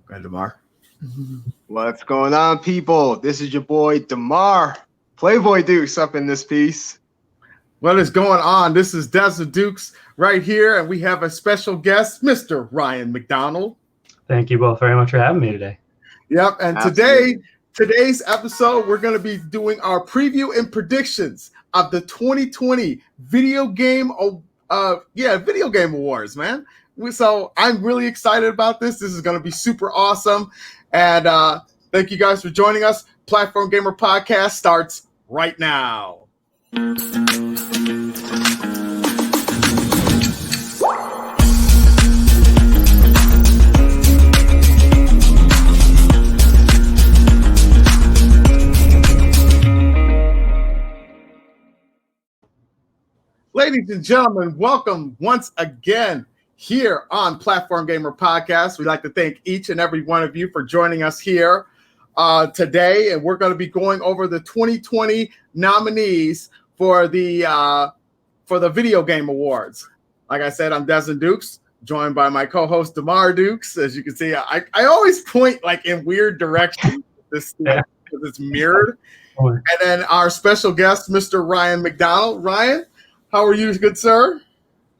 Go ahead, DeMar. What's going on, people? This is your boy DeMar, Playboy Dukes, up in this piece. What is going on? This is Desert Dukes right here, and we have a special guest, Mr. Ryan MacDonald. Thank you both very much for having me today. Yep, and today's episode, we're going to be doing our preview and predictions of the 2020 Video Game Awards, man. So I'm really excited about this. This is going to be super awesome. And thank you guys for joining us. Platform Gamer Podcast starts right now. Ladies and gentlemen, welcome once again here on Platform Gamer Podcast. We'd like to thank each and every one of you for joining us here today, and we're going to be going over the 2020 nominees for the Video Game Awards. Like I said, I'm Desmond Dukes, joined by my co-host DeMar Dukes. As you can see, I always point like in weird directions because it's mirrored. And then our special guest, Mr. Ryan MacDonald. Ryan, how are you, good sir?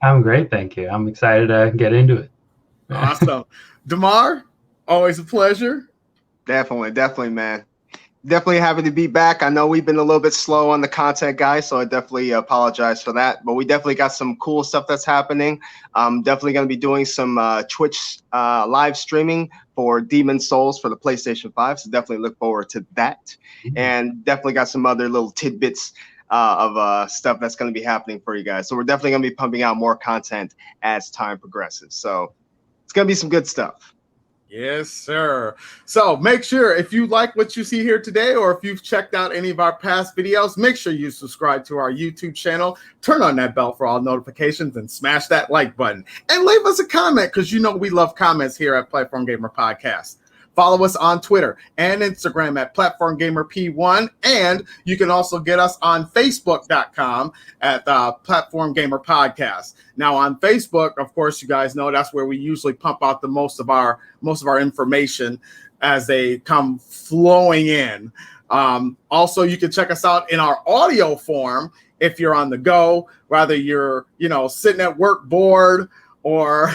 I'm great, thank you. I'm excited to get into it. Awesome. DeMar, always a pleasure. Definitely, man. Definitely happy to be back. I know we've been a little bit slow on the content, guys, so I definitely apologize for that. But we definitely got some cool stuff that's happening. I'm definitely going to be doing some Twitch live streaming for Demon's Souls for the PlayStation 5, so definitely look forward to that. Mm-hmm. And definitely got some other little tidbits of stuff that's going to be happening for you guys. So we're definitely going to be pumping out more content as time progresses. So it's going to be some good stuff. Yes, sir. So make sure if you like what you see here today, or if you've checked out any of our past videos, make sure you subscribe to our YouTube channel, turn on that bell for all notifications, and smash that like button. And leave us a comment, because you know we love comments here at Platform Gamer Podcast. Follow us on Twitter and Instagram at Platform Gamer P1, and you can also get us on Facebook.com at Platform Gamer Podcast. Now on Facebook, of course, you guys know that's where we usually pump out the most of our information as they come flowing in. Also, you can check us out in our audio form if you're on the go, whether you're sitting at work bored, or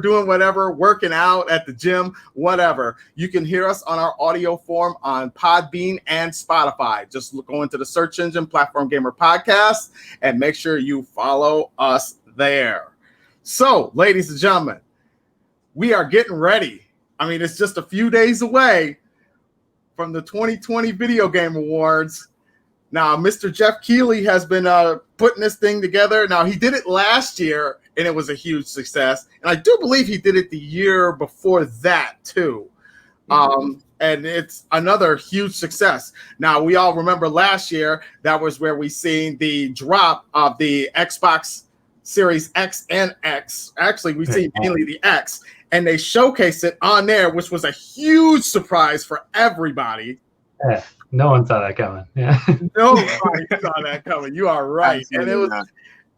doing whatever, working out at the gym, whatever. You can hear us on our audio form on Podbean and Spotify. Just go into the search engine, Platform Gamer Podcast, and make sure you follow us there. So, ladies and gentlemen, we are getting ready. I mean, it's just a few days away from the 2020 Video Game Awards. Now, Mr. Jeff Keighley has been putting this thing together. Now, he did it last year, and it was a huge success. And I do believe he did it the year before that, too. And it's another huge success. Now, we all remember last year, that was where we seen the drop of the Xbox Series X and X. Actually, we seen mainly the X. And they showcased it on there, which was a huge surprise for everybody. Yeah. No one saw that coming. Yeah. Nobody saw that coming. You are right. And it was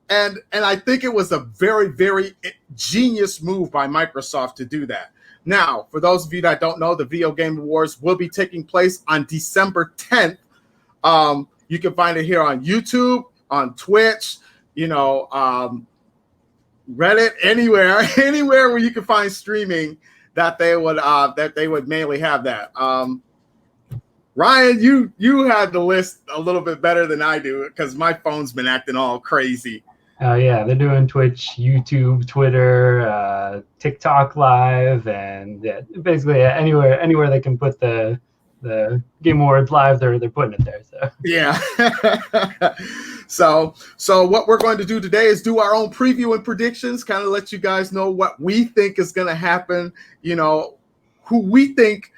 and I think it was a very, very genius move by Microsoft to do that. Now, for those of you that don't know, the Video Game Awards will be taking place on December 10th. You can find it here on YouTube, on Twitch, Reddit, anywhere where you can find streaming that they would mainly have that. Ryan, you had the list a little bit better than I do, because my phone's been acting all crazy. Oh yeah, they're doing Twitch, YouTube, Twitter, TikTok Live, and basically anywhere they can put the Game Awards live, they're putting it there. So yeah. So what we're going to do today is do our own preview and predictions, kind of let you guys know what we think is going to happen. Who we think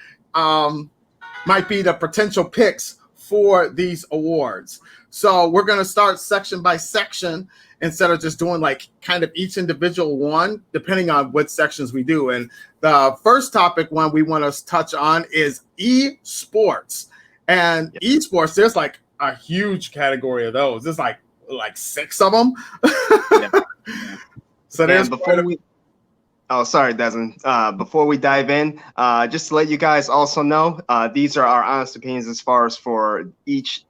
might be the potential picks for these awards. So we're going to start section by section instead of just doing like kind of each individual one, depending on what sections we do. And the first topic one we want to touch on is esports. And esports, there's like a huge category of those. There's like 6 of them. Yeah. So there's Oh, sorry, Desmond. Before we dive in, just to let you guys also know, these are our honest opinions as far as for each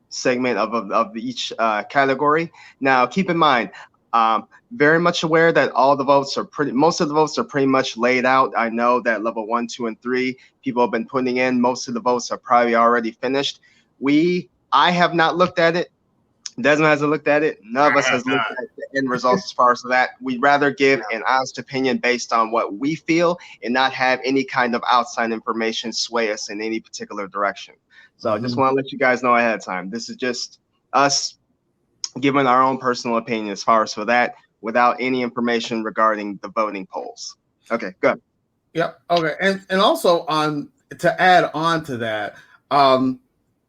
segment of each category. Now, keep in mind, very much aware that most of the votes are pretty much laid out. I know that level 1, 2, and 3 people have been putting in. Most of the votes are probably already finished. I have not looked at it. Desmond hasn't looked at it. None of us has looked at the end results as far as that. We'd rather give an honest opinion based on what we feel and not have any kind of outside information sway us in any particular direction. So I just want to let you guys know ahead of time. This is just us giving our own personal opinion as far as for that without any information regarding the voting polls. Okay, good. Yep. Okay. And also to add on to that,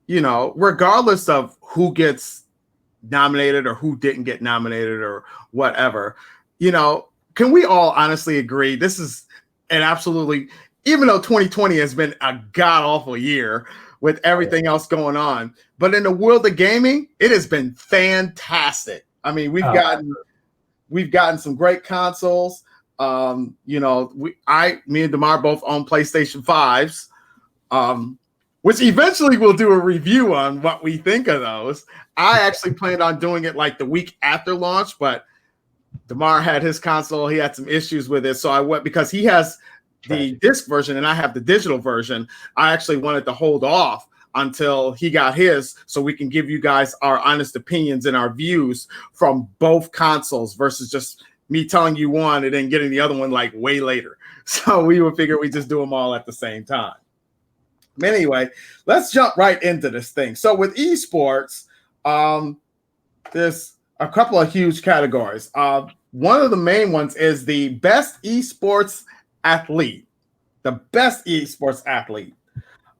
regardless of who gets nominated or who didn't get nominated or whatever, can we all honestly agree this is an absolutely, even though 2020 has been a god awful year with everything else going on, but in the world of gaming, it has been fantastic. I mean, we've gotten some great consoles. Me and DeMar both own PlayStation 5s. Which eventually we'll do a review on what we think of those. I actually planned on doing it like the week after launch, but DeMar had his console. He had some issues with it. So I went, because he has the disc version and I have the digital version. I actually wanted to hold off until he got his so we can give you guys our honest opinions and our views from both consoles versus just me telling you one and then getting the other one like way later. So we would figure we just do them all at the same time. Anyway, let's jump right into this thing. So with esports, there's a couple of huge categories. One of the main ones is the best esports athlete. The best esports athlete.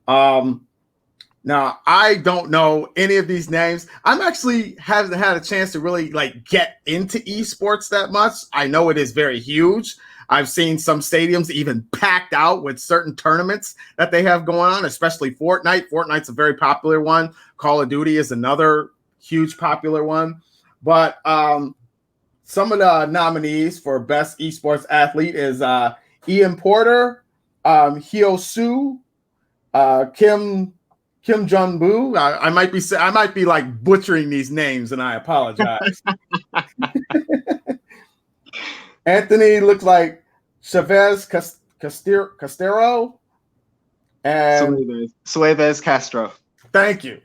Now, I don't know any of these names. I'm actually haven't had a chance to really get into esports that much. I know it is very huge. I've seen some stadiums even packed out with certain tournaments that they have going on, especially Fortnite. Fortnite's a very popular one. Call of Duty is another huge popular one. But some of the nominees for best esports athlete is Ian Porter, Hyo Soo, Kim Jong-boo. I might be like butchering these names, and I apologize. Anthony looks like Chavez Castero and Suarez Castro. Thank you.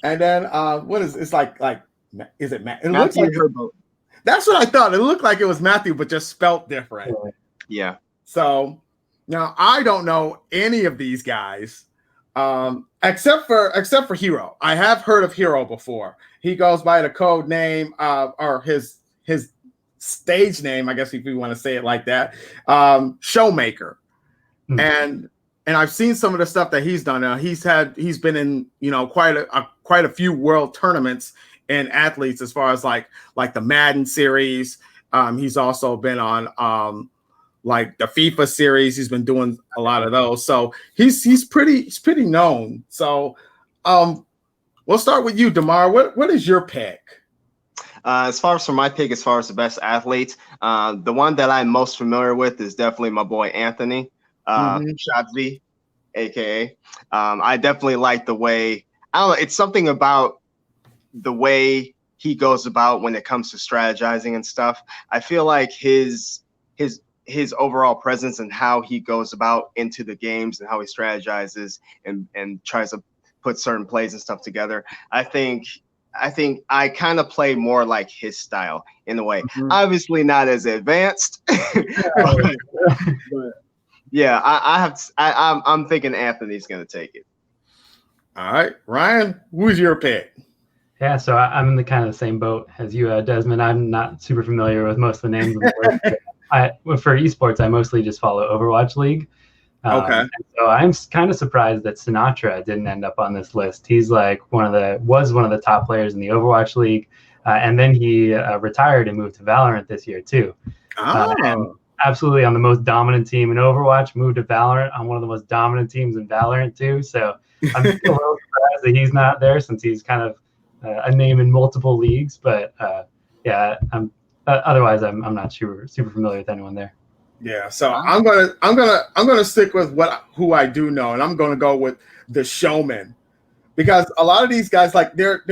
And then what is it's like is it Matt? It looks like Herbo. That's what I thought. It looked like it was Matthew, but just spelt different. Yeah. So now I don't know any of these guys. Except for Hero. I have heard of Hero before. He goes by the code name or his stage name, I guess if you want to say it like that, Showmaker. And I've seen some of the stuff that he's done. He's been in quite a few world tournaments and athletes as far as like the Madden series. He's also been on like the FIFA series. He's been doing a lot of those. So he's pretty known. So we'll start with you, DeMar. What is your pick? As far as for my pick, as far as the best athletes, the one that I'm most familiar with is definitely my boy Anthony Shadzi, aka. I definitely like the way, I don't know, it's something about the way he goes about when it comes to strategizing and stuff. I feel like his overall presence and how he goes about into the games and how he strategizes and tries to put certain plays and stuff together. I think I kind of play more like his style in a way. Obviously not as advanced, but yeah, I'm thinking Anthony's gonna take it. All right, Ryan, who's your pick? Yeah, so I'm in the kind of the same boat as you, Desmond. I'm not super familiar with most of the names of the words. For esports, I mostly just follow Overwatch League. Okay. So I'm kind of surprised that Sinatra didn't end up on this list. He's like was one of the top players in the Overwatch League, and then he retired and moved to Valorant this year too. And absolutely on the most dominant team in Overwatch, moved to Valorant on one of the most dominant teams in Valorant too. So I'm a little surprised that he's not there since he's kind of a name in multiple leagues. But yeah, otherwise, I'm not super familiar with anyone there. Yeah, so I'm gonna stick with who I do know, and I'm gonna go with the Showman, because a lot of these guys, like their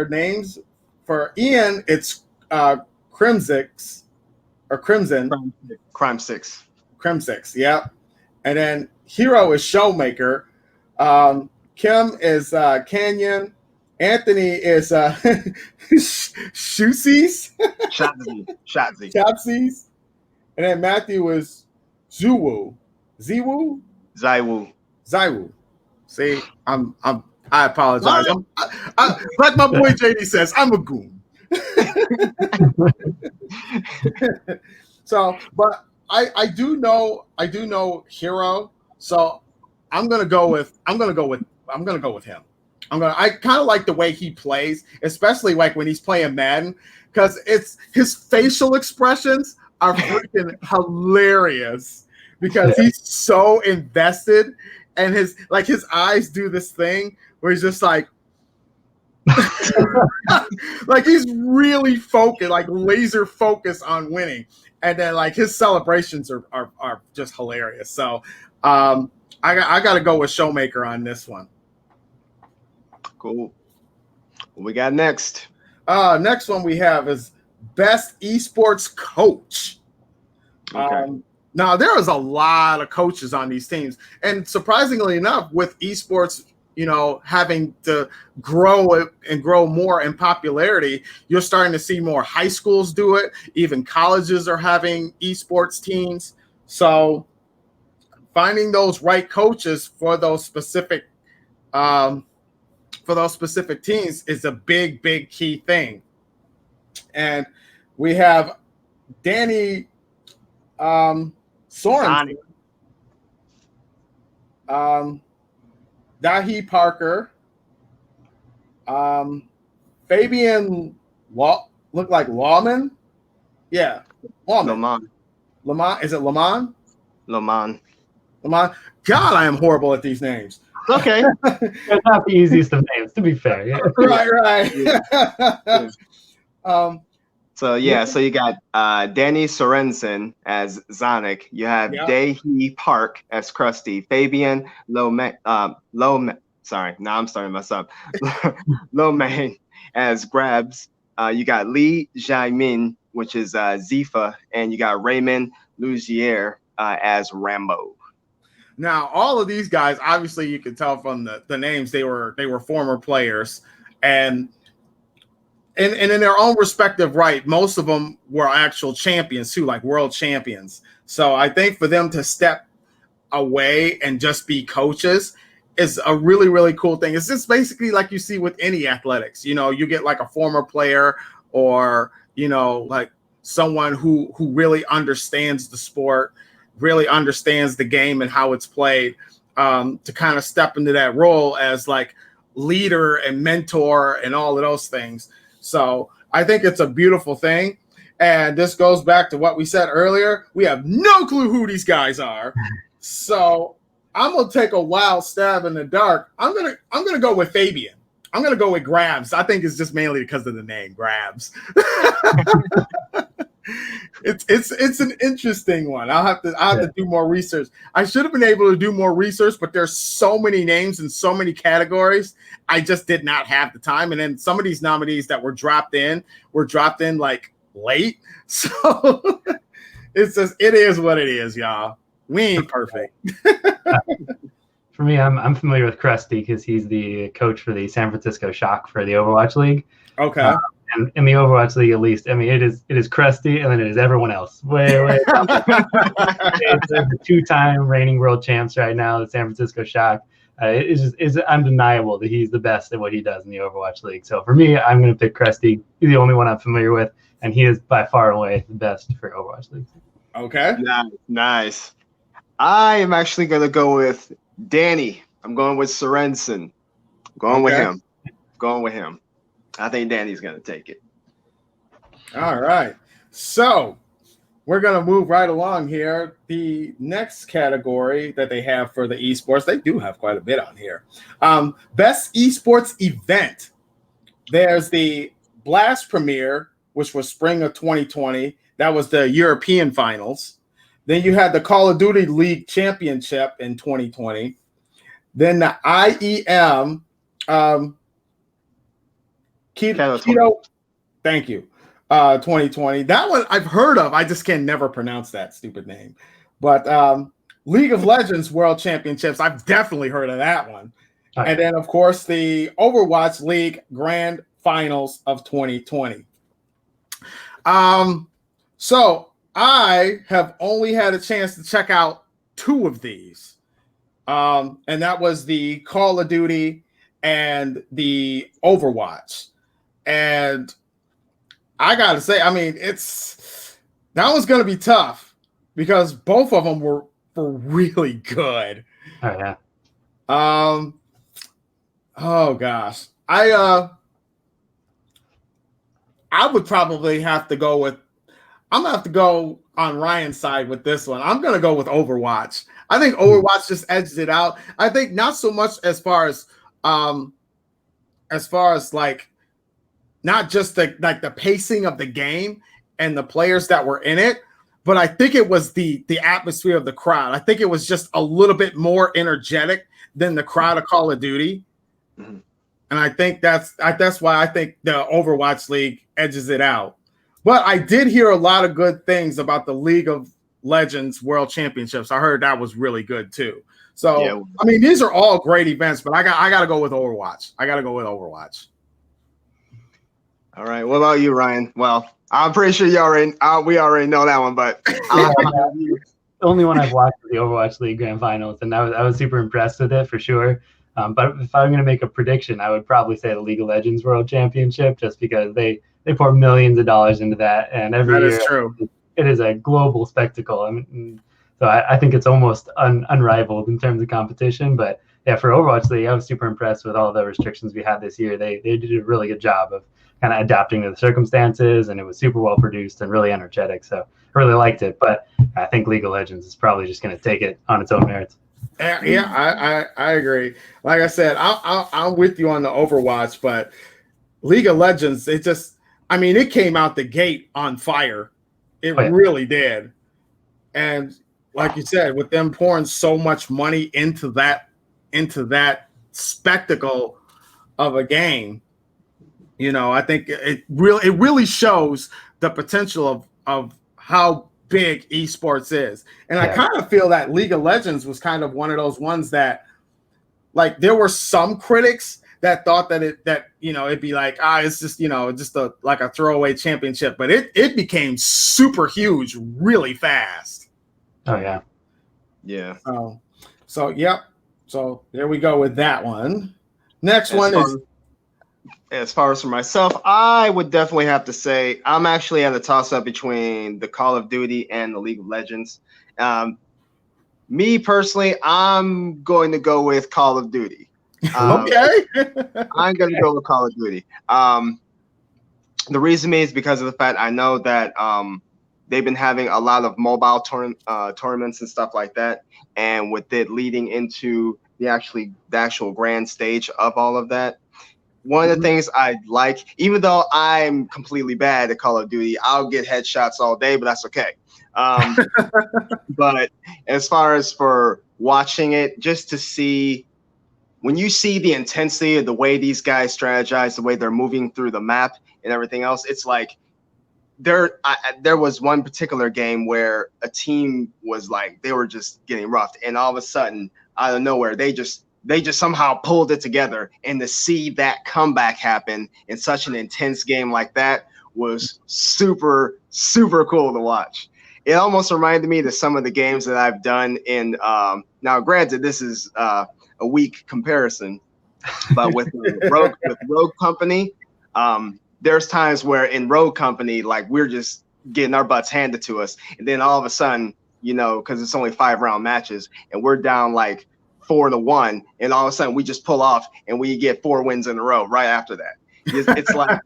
names for Ian, it's Crimsix or Crimson. Crimsix, yeah. And then Hero is Showmaker. Kim is Canyon. Anthony is Shoesies. Shopsies. And then Matthew is Ziwu. Zaiwu. See, I apologize. Like my boy JD says, I'm a goon. So, but I do know Hero. So I'm gonna go with him. I kind of like the way he plays, especially like when he's playing Madden, because it's his facial expressions are freaking hilarious, because he's so invested, and his eyes do this thing where he's just like like he's really focused, like laser focused on winning, and then like his celebrations are just hilarious. So I got to go with Showmaker on this one. Cool. What we got next? Next one we have is Best Esports Coach. Okay. Now there is a lot of coaches on these teams, and surprisingly enough, with esports, having to grow more in popularity, you're starting to see more high schools do it. Even colleges are having esports teams. So finding those right coaches for those specific teams is a big key thing. And we have Danny Sorensen, Dahi Parker, Fabian look like Lawman. Yeah, Lawman. Lamont. Is it Lamont? Lamont. God, I am horrible at these names. Okay. It's not the easiest of names, to be fair. Yeah. Right. So you got Danny Sorensen as Zonic. You have Dahi Park as Krusty. Fabian sorry, now I'm starting to mess up. Lomain as Grabs. You got Lee Jaimin, which is Zifa, and you got Raymond Lugier as Rambo. Now, all of these guys, obviously, you can tell from the names they were former players, and in their own respective right, most of them were actual champions too, like world champions. So I think for them to step away and just be coaches is a really cool thing. It's just basically like you see with any athletics. You get like a former player, or like someone who really understands the sport, really understands the game and how it's played, to kind of step into that role as like leader and mentor and all of those things. So I think it's a beautiful thing. And this goes back to what we said earlier. We have no clue who these guys are. So I'm going to take a wild stab in the dark. I'm going to go with Fabian. I'm going to go with Grabs. I think it's just mainly because of the name, Grabs. It's an interesting one. I'll have to do more research. I should have been able to do more research, but there's so many names and so many categories. I just did not have the time. And then some of these nominees that were dropped in like late. So it is what it is, y'all. We ain't perfect. For me, I'm familiar with Krusty because he's the coach for the San Francisco Shock for the Overwatch League. Okay. And in the Overwatch League, at least, I mean, it is Krusty, and then it is everyone else. Way down. It's the two-time reigning world champs right now, the San Francisco Shock. It's undeniable that he's the best at what he does in the Overwatch League. So for me, I'm going to pick Krusty. He's the only one I'm familiar with, and he is by far and away the best for Overwatch League. Okay. Nice. I am actually going to go with Danny. I'm going with Sorensen. Going with him. I think Danny's going to take it. All right. So we're going to move right along here. The next category that they have for the esports, they do have quite a bit on here. Best esports event. There's the Blast Premiere, which was spring of 2020. That was the European finals. Then you had the Call of Duty League Championship in 2020. Then the IEM Keto, thank you. 2020. That one I've heard of. I just can never pronounce that stupid name. But League of Legends World Championships, I've definitely heard of that one. Right. And then, of course, the Overwatch League Grand Finals of 2020. So I have only had a chance to check out 2 of these. And that was the Call of Duty and the Overwatch. And I gotta say, I mean, that one's gonna be tough because both of them were really good. Oh yeah. Oh gosh. I would probably have to go with. I'm gonna have to go on Ryan's side with this one. I'm gonna go with Overwatch. I think Overwatch just edged it out. I think not so much as far as like not just the pacing of the game and the players that were in it, but I think it was the atmosphere of the crowd. I think it was just a little bit more energetic than the crowd of Call of Duty. Mm-hmm. And I think that's why I think the Overwatch League edges it out. But I did hear a lot of good things about the League of Legends World Championships. I heard that was really good too. So, yeah. I mean, these are all great events, but I got to go with Overwatch. All right. What about you, Ryan? Well, I'm pretty sure we already know that one, but the only one I've watched is the Overwatch League Grand Finals, and I was super impressed with it for sure. But if I'm going to make a prediction, I would probably say the League of Legends World Championship, just because they pour millions of dollars into that, and every year is true. It is a global spectacle. I mean, so I think it's almost unrivaled in terms of competition. But yeah, for Overwatch League, I was super impressed with all the restrictions we had this year. They did a really good job of kind of adapting to the circumstances, and it was super well produced and really energetic. So I really liked it. But I think League of Legends is probably just going to take it on its own merits. Yeah, I agree. Like I said, I'm with you on the Overwatch, but League of Legends, it came out the gate on fire. It really did. And like you said, with them pouring so much money into that spectacle of a game, I think it really shows the potential of how big esports is. And I kind of feel that League of Legends was kind of one of those ones that, like, there were some critics that thought that it'd be like, it's just, just a throwaway championship, but it became super huge really fast. Oh yeah. Yeah. So yep. So there we go with that one. Next one is. As far as for myself, I would definitely have to say I'm actually at a toss-up between the Call of Duty and the League of Legends. Me personally, I'm going to go with Call of Duty. Okay. I'm going to go with Call of Duty. The reason is because of the fact I know that they've been having a lot of mobile tournaments and stuff like that, and with it leading into the actual grand stage of all of that. One of the things I like, even though I'm completely bad at Call of Duty, I'll get headshots all day, but that's okay. But as far as for watching it, just to see, when you see the intensity of the way these guys strategize, the way they're moving through the map and everything else, it's like there was one particular game where a team was like, they were just getting roughed, and all of a sudden, out of nowhere, they just somehow pulled it together, and to see that comeback happen in such an intense game like that was super, super cool to watch. It almost reminded me of some of the games that I've done in, now granted, this is a weak comparison, but with Rogue Company, there's times where in Rogue Company, like, we're just getting our butts handed to us, and then all of a sudden, because it's only 5-round matches, and we're down like 4-1, and all of a sudden we just pull off and we get 4 wins in a row right after that. It's like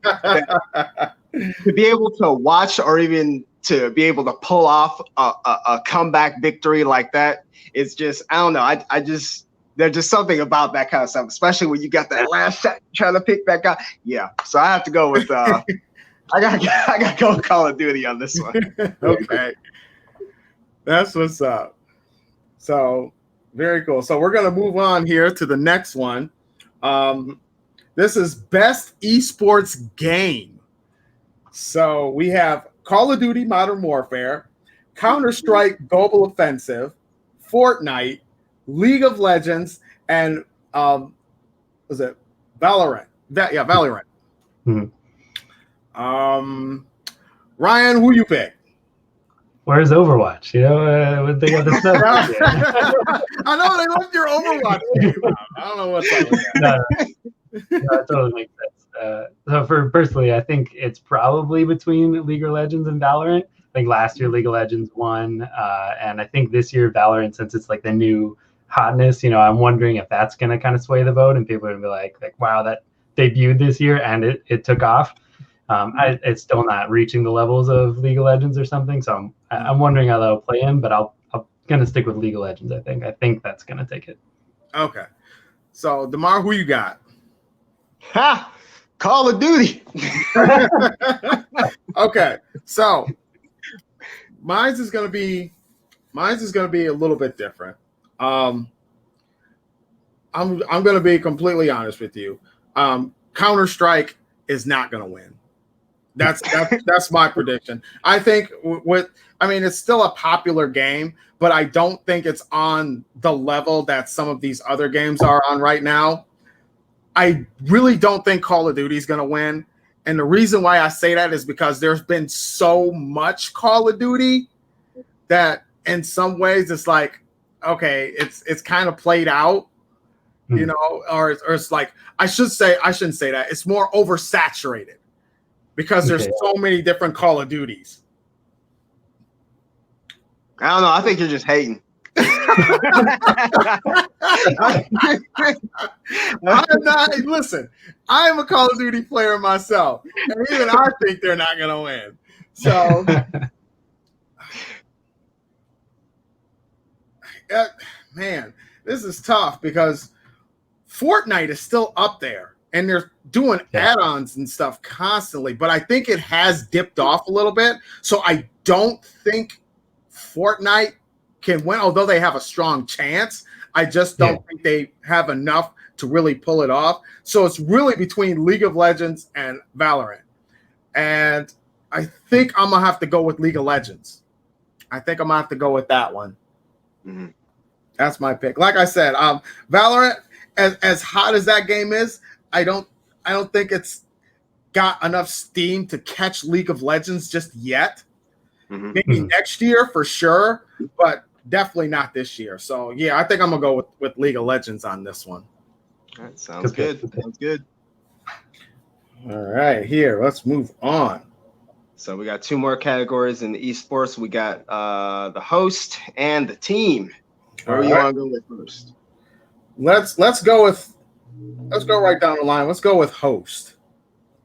to be able to watch, or even to be able to pull off a comeback victory like that, it's just, I don't know. There's just something about that kind of stuff, especially when you got that last shot trying to pick back up. Yeah. So I have to go with I got to go with Call of Duty on this one. Okay. That's what's up. So very cool. So we're gonna move on here to the next one. This is best esports game. So we have Call of Duty Modern Warfare, Counter-Strike Global Offensive, Fortnite, League of Legends, and was it Valorant? Valorant. Ryan, who you pick? Where's Overwatch? You know, they got the stuff. I know they left your Overwatch game out. I don't know what's up with that. No, it totally makes sense. So for personally, I think it's probably between League of Legends and Valorant. I think last year League of Legends won, and I think this year Valorant, since it's like the new hotness, you know, I'm wondering if that's going to kind of sway the vote, and people are going to be like, wow, that debuted this year and it took off. It's still not reaching the levels of League of Legends or something, so I'm wondering how that'll play in. But I'm gonna stick with League of Legends. I think that's gonna take it. Okay, so DeMar, who you got? Ha! Call of Duty. Okay, so mine's is gonna be a little bit different. I'm gonna be completely honest with you. Counter-Strike is not gonna win. That's my prediction. I think it's still a popular game, but I don't think it's on the level that some of these other games are on right now. I really don't think Call of Duty is going to win. And the reason why I say that is because there's been so much Call of Duty that in some ways it's like, okay, it's kind of played out, you know, or it's like, I shouldn't say that. It's more oversaturated. Because there's so many different Call of Duties. I don't know. I think you're just hating. I'm not. Listen, I'm a Call of Duty player myself, and even I think they're not going to win. So, man, this is tough because Fortnite is still up there. And they're doing add-ons and stuff constantly, but I think it has dipped off a little bit. So I don't think Fortnite can win, although they have a strong chance. I just don't think they have enough to really pull it off. So it's really between League of Legends and Valorant. And I think I'm going to have to go with League of Legends. I think I'm going to have to go with that one. Mm-hmm. That's my pick. Like I said, Valorant, as hot as that game is, I don't think it's got enough steam to catch League of Legends just yet. Mm-hmm. Maybe next year for sure, but definitely not this year. So yeah, I think I'm gonna go with League of Legends on this one. That sounds good. Sounds good. All right, here, let's move on. So we got two more categories in the esports. We got the host and the team. Where do you want to go with first? Let's go right down the line. Let's go with host.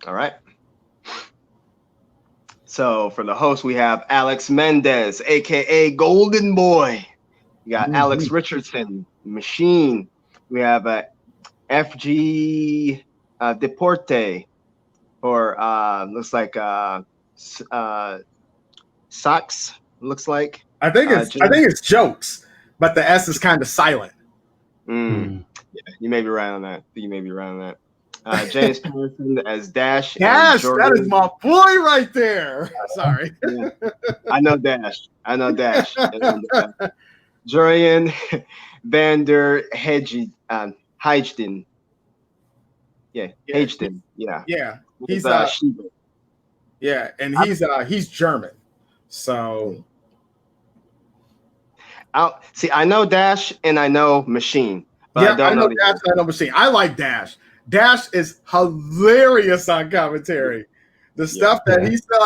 All right. So for the host, we have Alex Mendez, aka Golden Boy. We got Alex Richardson, Machine. We have FG Deporte, or looks like Socks. Looks like. I think it's Jokes, but the S is kind of silent. Yeah, you may be right on that. James Patterson as Dash. Dash, that is my boy right there. Sorry. Yeah. I know Dash. And, Jurian Vander Hegden. Yeah, Hegden. Yeah. Yeah. He's yeah, and he's German. So I know Dash and I know Machine. But I know Dash and I know Machine. I like Dash. Dash is hilarious on commentary. The stuff that he said,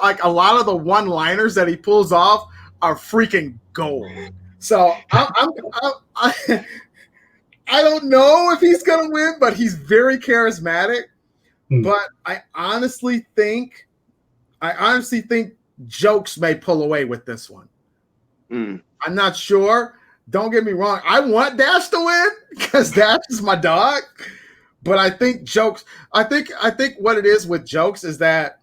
like a lot of the one-liners that he pulls off are freaking gold. So I don't know if he's gonna win, but he's very charismatic. But I honestly think Jokes may pull away with this one. I'm not sure. Don't get me wrong. I want Dash to win because Dash is my dog. But I think Jokes. I think what it is with Jokes is that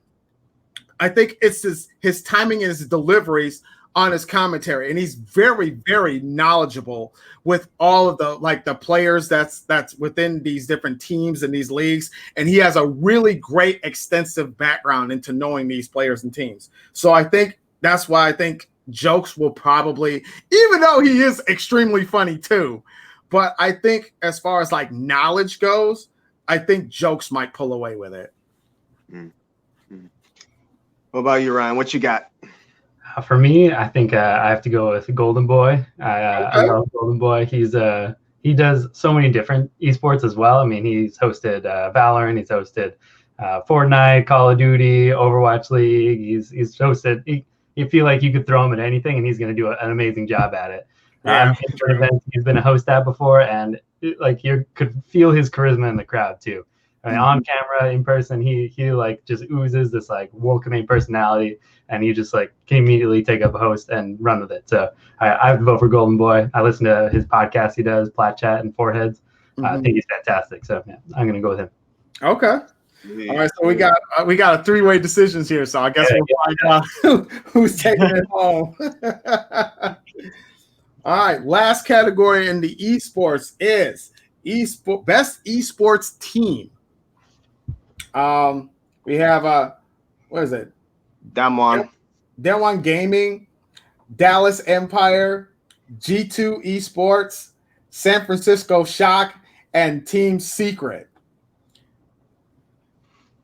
I think it's his timing and his deliveries on his commentary, and he's very, very knowledgeable with all of the players that's within these different teams and these leagues, and he has a really great extensive background into knowing these players and teams. So I think that's why I think Jokes will probably, even though he is extremely funny too, but I think as far as like knowledge goes, I think Jokes might pull away with it. What about you, Ryan? What you got? For me, I think I have to go with Golden Boy. I love Golden Boy. He does so many different esports as well. I mean, he's hosted Valorant, he's hosted Fortnite, Call of Duty, Overwatch League. He's hosted. You feel like you could throw him at anything, and he's going to do an amazing job at it. Events he's been a host at before, and you could feel his charisma in the crowd too. I mean, on camera, in person, he like just oozes this like welcoming personality, and you just like can immediately take up a host and run with it. So I have to vote for Golden Boy. I listen to his podcast he does, Plat Chat and Foreheads. I think he's fantastic. So yeah, I'm gonna go with him. Okay. All right, so we got a 3-way decisions here. So I guess we'll find out who's taking it home. All right, last category in the esports is best esports team. We have what is it? Damwon Gaming, Dallas Empire, G2 Esports, San Francisco Shock, and Team Secret.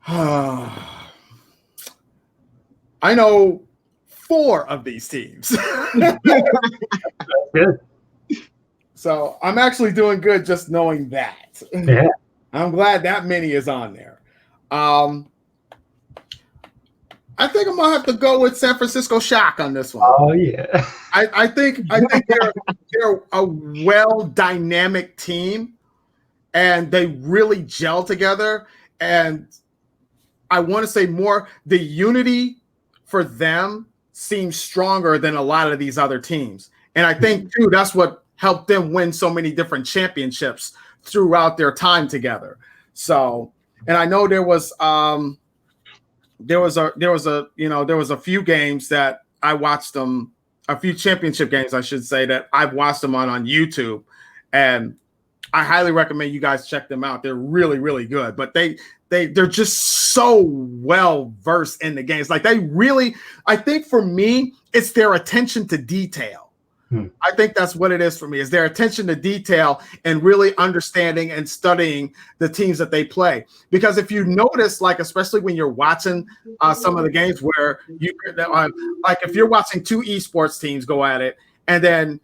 I know 4 of these teams. Good. So I'm actually doing good just knowing that. Yeah. I'm glad that many is on there. I think I'm gonna have to go with San Francisco Shock on this one. Oh yeah. I think they're a well dynamic team, and they really gel together. And I want to say more, the unity for them seems stronger than a lot of these other teams. And I think too that's what helped them win so many different championships throughout their time together. So, and I know there was a few games that I watched them, a few championship games, I should say, that I've watched them on YouTube, and I highly recommend you guys check them out. They're really, really good, but they're just so well versed in the games. Like I think for me, it's their attention to detail. I think that's what it is for me, is their attention to detail and really understanding and studying the teams that they play. Because if you notice, like, especially when you're watching some of the games where like if you're watching 2 esports teams go at it, and then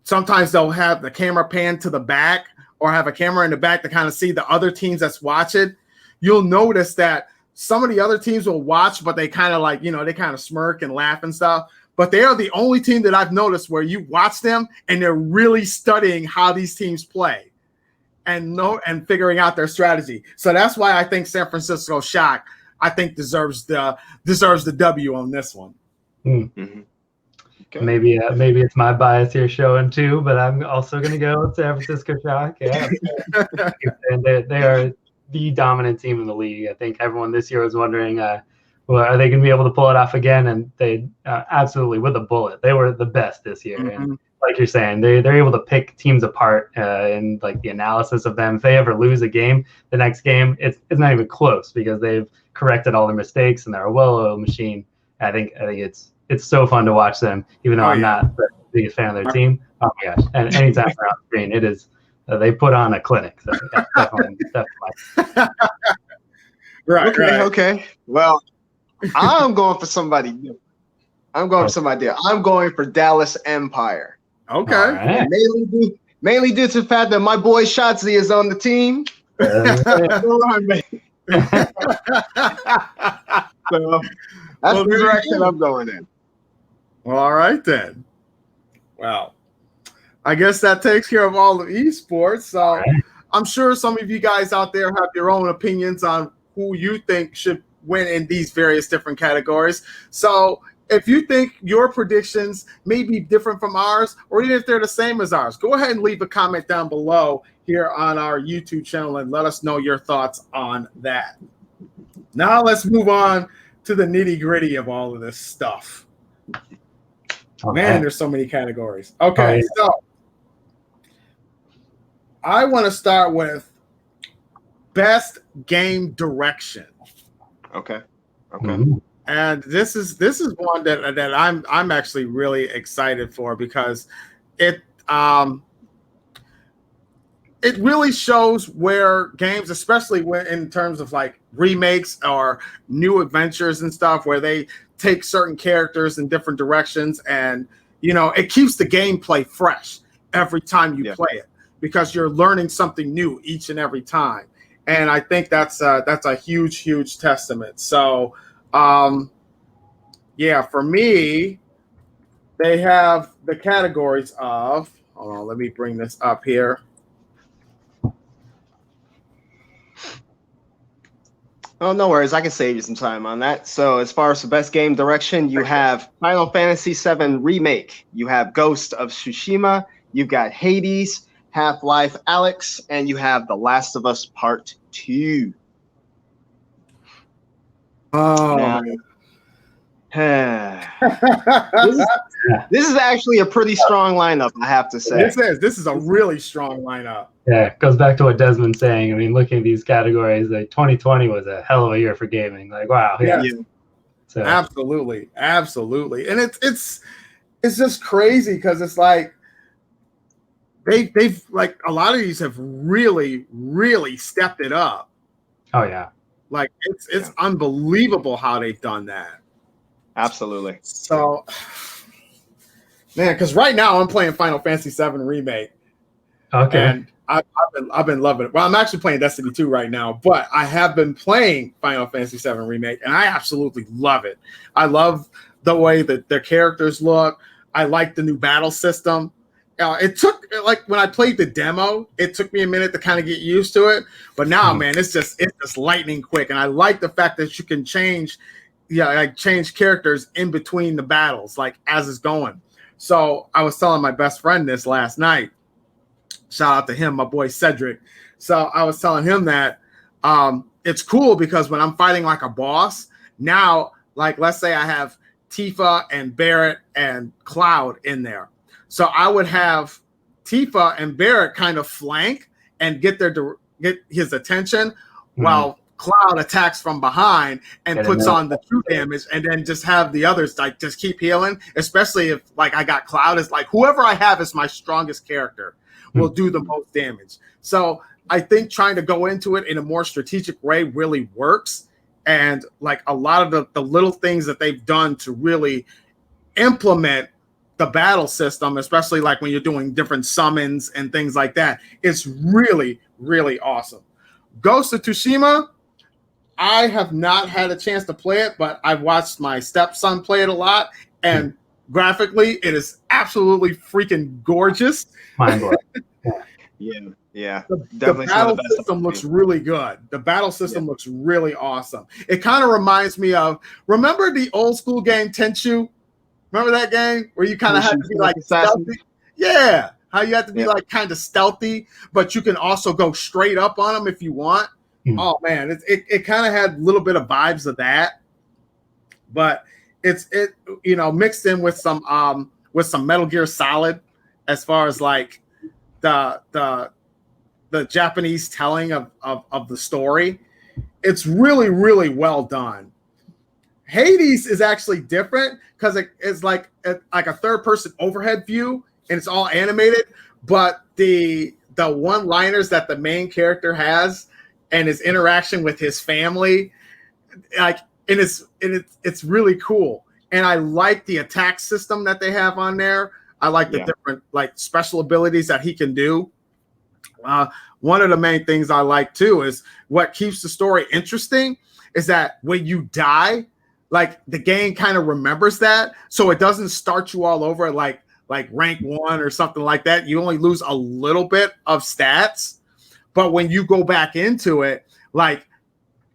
sometimes they'll have the camera pan to the back or have a camera in the back to kind of see the other teams that's watching, you'll notice that some of the other teams will watch, but they kind of like, they kind of smirk and laugh and stuff. But they are the only team that I've noticed where you watch them and they're really studying how these teams play and figuring out their strategy. So that's why I think San Francisco Shock, I think deserves the W on this one. Mm-hmm. Okay. Maybe it's my bias here showing too, but I'm also going to go with San Francisco Shock. Yeah, and they are the dominant team in the league. I think everyone this year was wondering, well, are they going to be able to pull it off again? And they absolutely, with a bullet, they were the best this year. Mm-hmm. And like you're saying, they're able to pick teams apart and like the analysis of them. If they ever lose a game, the next game it's not even close because they've corrected all their mistakes and they're a well-oiled machine. I think it's so fun to watch them, even though I'm not the biggest fan of their team. Oh my gosh! And anytime they're on the screen, it is they put on a clinic. So yeah, definitely. Right. Okay. Well, I'm going for somebody new. I'm going for Dallas Empire. Okay. Right. Mainly due to the fact that my boy Shotzi is on the team. So that's the direction I'm going in. Well, all right then. Well, I guess that takes care of all the esports. So I'm sure some of you guys out there have your own opinions on who you think should win in these various different categories. So if you think your predictions may be different from ours, or even if they're the same as ours, go ahead and leave a comment down below here on our YouTube channel and let us know your thoughts on that. Now let's move on to the nitty-gritty of all of this stuff. Okay. Man, there's so many categories. Okay, Oh, yeah. so I want to start with best game direction. Okay. Mhm. And this is one that I'm actually really excited for, because it it really shows where games, especially when in terms of like remakes or new adventures and stuff, where they take certain characters in different directions, and it keeps the gameplay fresh every time you play it, because you're learning something new each and every time. And I think that's a huge testament. So yeah, for me, they have the categories of, hold on, let me bring this up here. Oh, no worries. I can save you some time on that. So as far as the best game direction, you have Final Fantasy VII Remake. You have Ghost of Tsushima. You've got Hades, Half-Life Alyx, and you have The Last of Us Part 2. Oh, now, man. this is actually a pretty strong lineup, I have to say. This is a really strong lineup. Yeah, it goes back to what Desmond's saying. I mean, looking at these categories, like 2020 was a hell of a year for gaming. Like, wow. Yeah. So, Absolutely. And it's just crazy, because it's like they've like, a lot of these have really stepped it up. oh yeah. Like it's unbelievable how they've done that. Absolutely. So, man, because right now I'm playing Final Fantasy VII Remake. Okay. And I've been loving it. Well, I'm actually playing Destiny 2 right now, but I have been playing Final Fantasy VII Remake, and I absolutely love it. I love the way that their characters look. I like the new battle system. It took, like, when I played the demo, it took me a minute to kind of get used to it. But now, man, it's just lightning quick, and I like the fact that you can change characters in between the battles, like as it's going. So I was telling my best friend this last night. Shout out to him, my boy Cedric. So I was telling him that it's cool, because when I'm fighting like a boss, now, like, let's say I have Tifa and Barrett and Cloud in there. So I would have Tifa and Barrett kind of flank and get his attention, while Cloud attacks from behind and puts on the true damage, and then just have the others like just keep healing. Especially if, like, I got Cloud, is like whoever I have as my strongest character will do the most damage. So I think trying to go into it in a more strategic way really works. And like a lot of the little things that they've done to really implement the battle system, especially like when you're doing different summons and things like that, it's really awesome. Ghost of Tsushima, I have not had a chance to play it, but I've watched my stepson play it a lot, and graphically, it is absolutely freaking gorgeous. Mind blowing. Yeah. The battle system looks really good. The battle system looks really awesome. It kind of reminds me of, remember the old school game Tenchu? Remember that game where you kind of had to be like stealthy? Yeah, how you have to be like kind of stealthy, but you can also go straight up on them if you want. Oh man, it kind of had a little bit of vibes of that, but it mixed in with some Metal Gear Solid, as far as like the Japanese telling of the story. It's really well done. Hades is actually different, because it is like a third person overhead view, and it's all animated, but the one-liners that the main character has and his interaction with his family, like, and it's really cool. And I like the attack system that they have on there. I like the different like special abilities that he can do. One of the main things I like too is what keeps the story interesting is that when you die, like the game kind of remembers that, so it doesn't start you all over like rank 1 or something like that. You only lose a little bit of stats, but when you go back into it, like,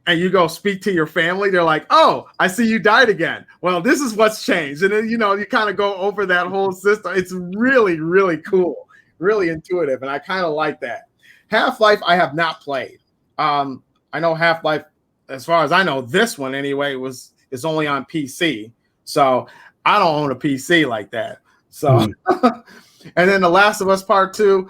and you go speak to your family, they're like, "Oh, I see you died again. Well, this is what's changed." And then, you kind of go over that whole system. It's really cool, really intuitive, and I kind of like that. Half-Life, I have not played. I know Half-Life, as far as I know, this one anyway, was is only on PC. So I don't own a PC like that. So, and then The Last of Us Part 2,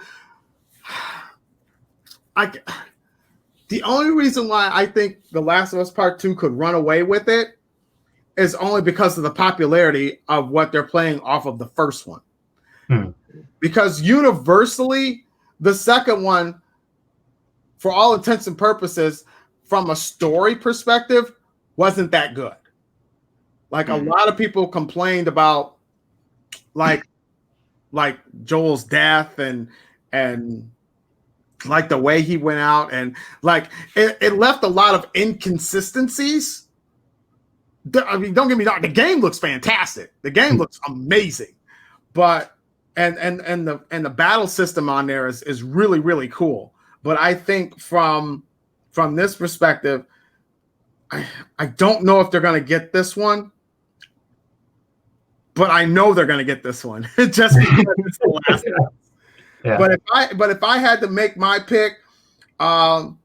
the only reason why I think The Last of Us Part 2 could run away with it is only because of the popularity of what they're playing off of the first one. Because universally, the second one, for all intents and purposes, from a story perspective, wasn't that good. Like a lot of people complained about like Joel's death and like the way he went out, and like it left a lot of inconsistencies. I mean, don't get me wrong, the game looks fantastic. The game looks amazing. But and the battle system on there is really, really cool. But I think from this perspective, I don't know if they're going to get this one, but I know they're going to get this one just because it's the last one. Yeah. But if I had to make my pick, I'm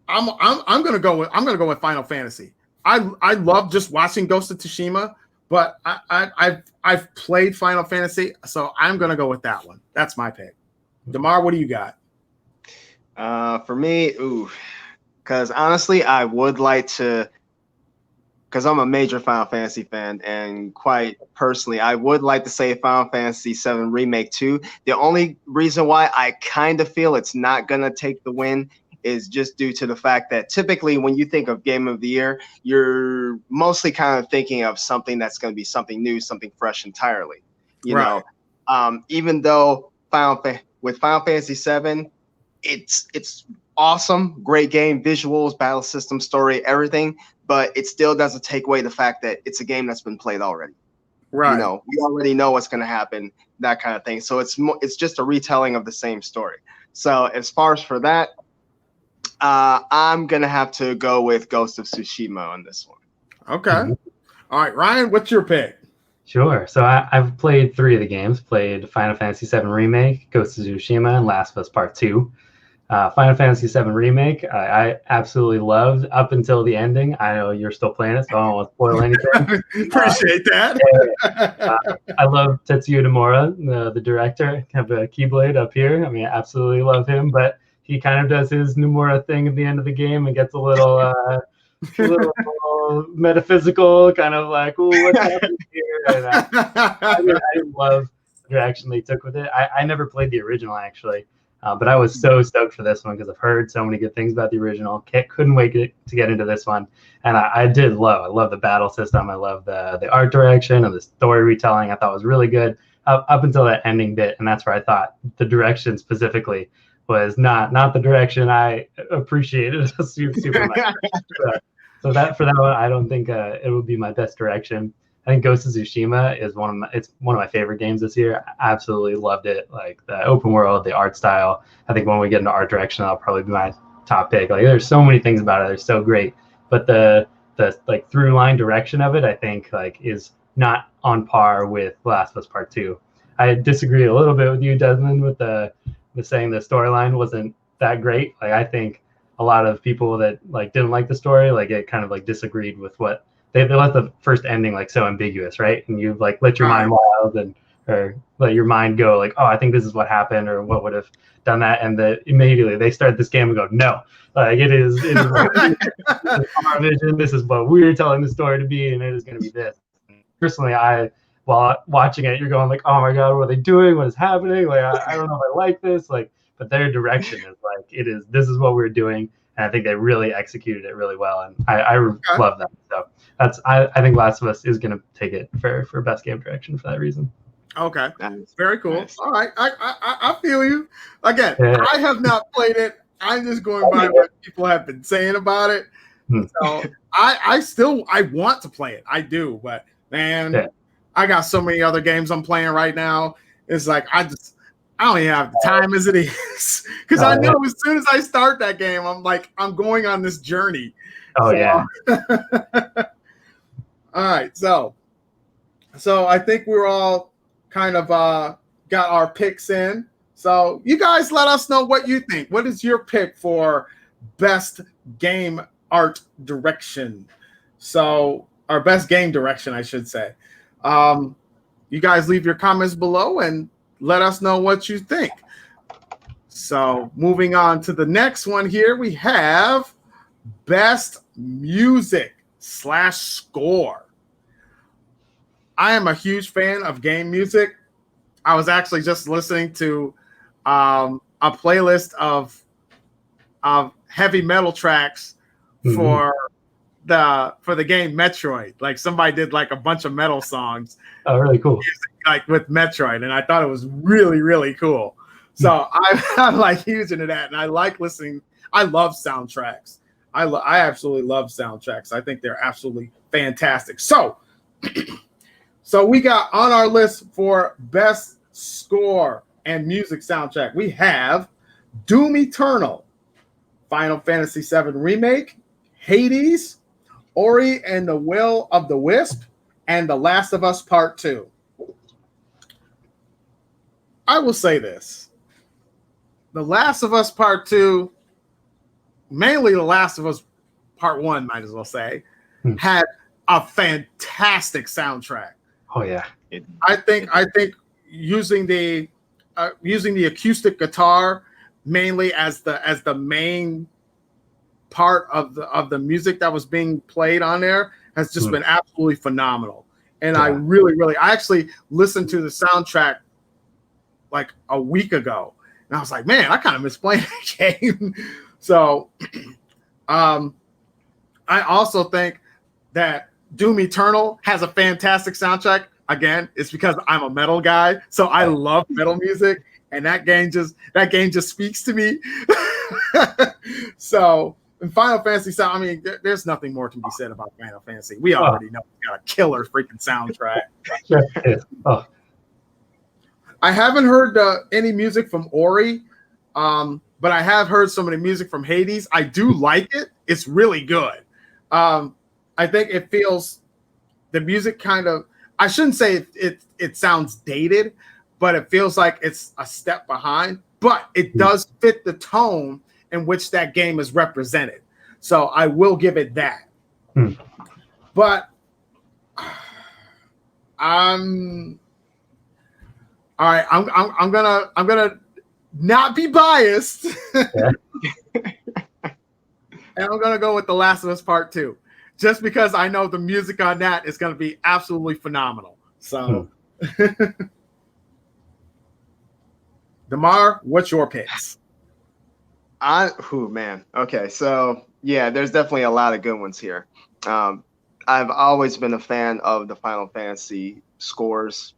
going to go with Final Fantasy. I love just watching Ghost of Tsushima, but I've played Final Fantasy, so I'm going to go with that one. That's my pick. DeMar, what do you got? For me, because honestly, I would like to, because I'm a major Final Fantasy fan, and quite personally, I would like to say Final Fantasy VII Remake 2. The only reason why I kind of feel it's not going to take the win is just due to the fact that typically when you think of Game of the Year, you're mostly kind of thinking of something that's going to be something new, something fresh entirely. You know, even though with Final Fantasy VII, it's awesome, great game, visuals, battle system, story, everything, but it still doesn't take away the fact that it's a game that's been played already. Right. You know, we already know what's going to happen, that kind of thing. So it's just a retelling of the same story. So as far as for that, I'm going to have to go with Ghost of Tsushima on this one. Okay. All right, Ryan, what's your pick? Sure. So I've played 3 of the games, played Final Fantasy VII Remake, Ghost of Tsushima, and Last of Us Part 2. Final Fantasy VII Remake, I absolutely loved up until the ending. I know you're still playing it, so I don't want to spoil anything. Appreciate that. I love Tetsuya Nomura, the director. I have a Keyblade up here. I mean, I absolutely love him, but he kind of does his Nomura thing at the end of the game and gets a little metaphysical, kind of like, ooh, what's happening here? And I love the direction they took with it. I never played the original, actually. But I was so stoked for this one because I've heard so many good things about the original. Couldn't wait to get into this one. And I love the battle system. I love the art direction and the story retelling. I thought was really good up until that ending bit. And that's where I thought the direction specifically was not the direction I appreciated super much. So for that one, I don't think it would be my best direction. I think Ghost of Tsushima is one of my favorite games this year. I absolutely loved it. Like the open world, the art style. I think when we get into art direction, that'll probably be my top pick. Like there's so many things about it. They're so great. But the like through line direction of it, I think like is not on par with Last of Us Part 2. I disagree a little bit with you, Desmond, with saying the storyline wasn't that great. Like I think a lot of people that like didn't like the story, like it kind of like disagreed with what they let the first ending like so ambiguous, right? And you like let your mind wild or let your mind go like, oh, I think this is what happened or what would have done that, and immediately they start this game and go, no, like it is our vision. This is what we're telling the story to be, and it is going to be this. Personally, while watching it, you're going like, oh my god, what are they doing? What is happening? Like I don't know if I like this. Like, but their direction is like this is what we're doing. And I think they really executed it really well, and I love that. So I think Last of Us is going to take it for best game direction for that reason. Okay, nice. Very cool. Nice. All right, I feel you. Again, I have not played it. I'm just going by what people have been saying about it. So I want to play it. I do, but man, I got so many other games I'm playing right now. It's like I don't even have the time as it is because I know as soon as I start that game, I'm going on this journey. Oh, yeah. All right. So I think we're all kind of got our picks in. So you guys let us know what you think. What is your pick for best game art direction? So or best game direction, I should say. You guys leave your comments below and let us know what you think. So moving on to the next one here, we have best music / score. I am a huge fan of game music. I was actually just listening to a playlist of heavy metal tracks for the game Metroid. Like somebody did like a bunch of metal songs. Oh, really cool. Like with Metroid, and I thought it was really, really cool. So I'm like huge into that, and I like listening. I love soundtracks. I absolutely love soundtracks. I think they're absolutely fantastic. So we got on our list for best score and music soundtrack. We have Doom Eternal, Final Fantasy VII Remake, Hades, Ori and the Will of the Wisp, and The Last of Us Part 2. I will say this. The Last of Us Part 2, mainly The Last of Us Part 1, might as well say, had a fantastic soundtrack. Oh yeah. I think using the acoustic guitar mainly as the main part of the music that was being played on there has just been absolutely phenomenal. And I actually listened to the soundtrack like a week ago, and I was like, man, I kind of miss playing that game. So I also think that Doom Eternal has a fantastic soundtrack. Again, it's because I'm a metal guy, so I love metal music, and that game just speaks to me. So in Final Fantasy, I mean, there's nothing more to be said about Final Fantasy. We already know it's got a killer freaking soundtrack. I haven't heard any music from Ori, but I have heard some of the music from Hades. I do like it. It's really good. I think it feels, the music kind of, I shouldn't say it sounds dated, but it feels like it's a step behind, but it does fit the tone in which that game is represented. So I will give it that. But I'm gonna not be biased. And I'm gonna go with The Last of Us Part 2. Just because I know the music on that is gonna be absolutely phenomenal. So Damar, what's your picks? Man. Okay, so yeah, there's definitely a lot of good ones here. I've always been a fan of the Final Fantasy scores.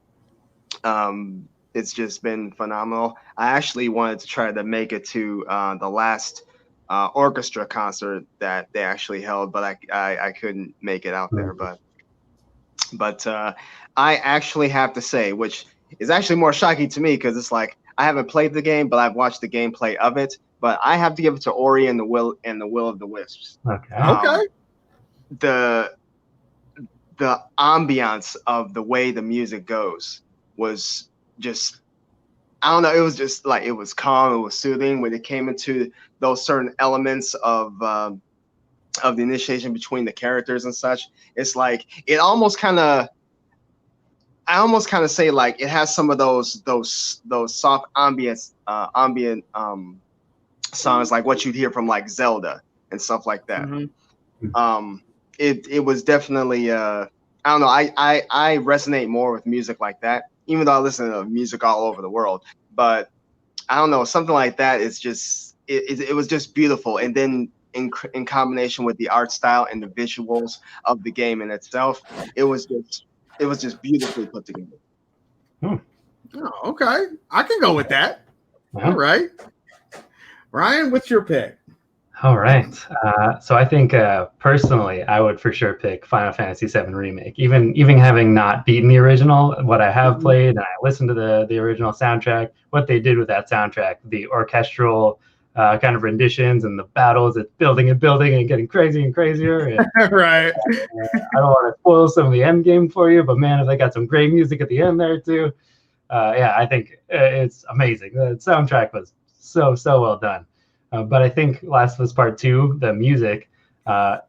It's just been phenomenal. I actually wanted to try to make it to the last orchestra concert that they actually held, but I couldn't make it out there. But I actually have to say, which is actually more shocking to me, because it's like I haven't played the game, but I've watched the gameplay of it. But I have to give it to Ori and the Will of the Wisps. Okay. The ambiance of the way the music goes was just, I don't know, it was just like, it was calm, it was soothing when it came into those certain elements of the initiation between the characters and such. It's like, it almost kind of, I almost kind of say like it has some of those soft ambient songs like what you'd hear from like Zelda and stuff like that. It was definitely I don't know, I resonate more with music like that, even though I listen to music all over the world. But I don't know, something like that is just it was just beautiful. And then in combination with the art style and the visuals of the game in itself, it was just beautifully put together. Oh, okay, I can go with that. All right, Ryan, what's your pick? All right. So I think personally, I would for sure pick Final Fantasy VII Remake. Even having not beaten the original, what I have played, and I listened to the original soundtrack, what they did with that soundtrack, the orchestral kind of renditions and the battles, it's building and getting crazy and crazier. And, Right. I don't want to spoil some of the end game for you, but man, if they got some great music at the end there too, yeah, I think it's amazing. The soundtrack was so well done. But I think Last of Us Part 2, the music,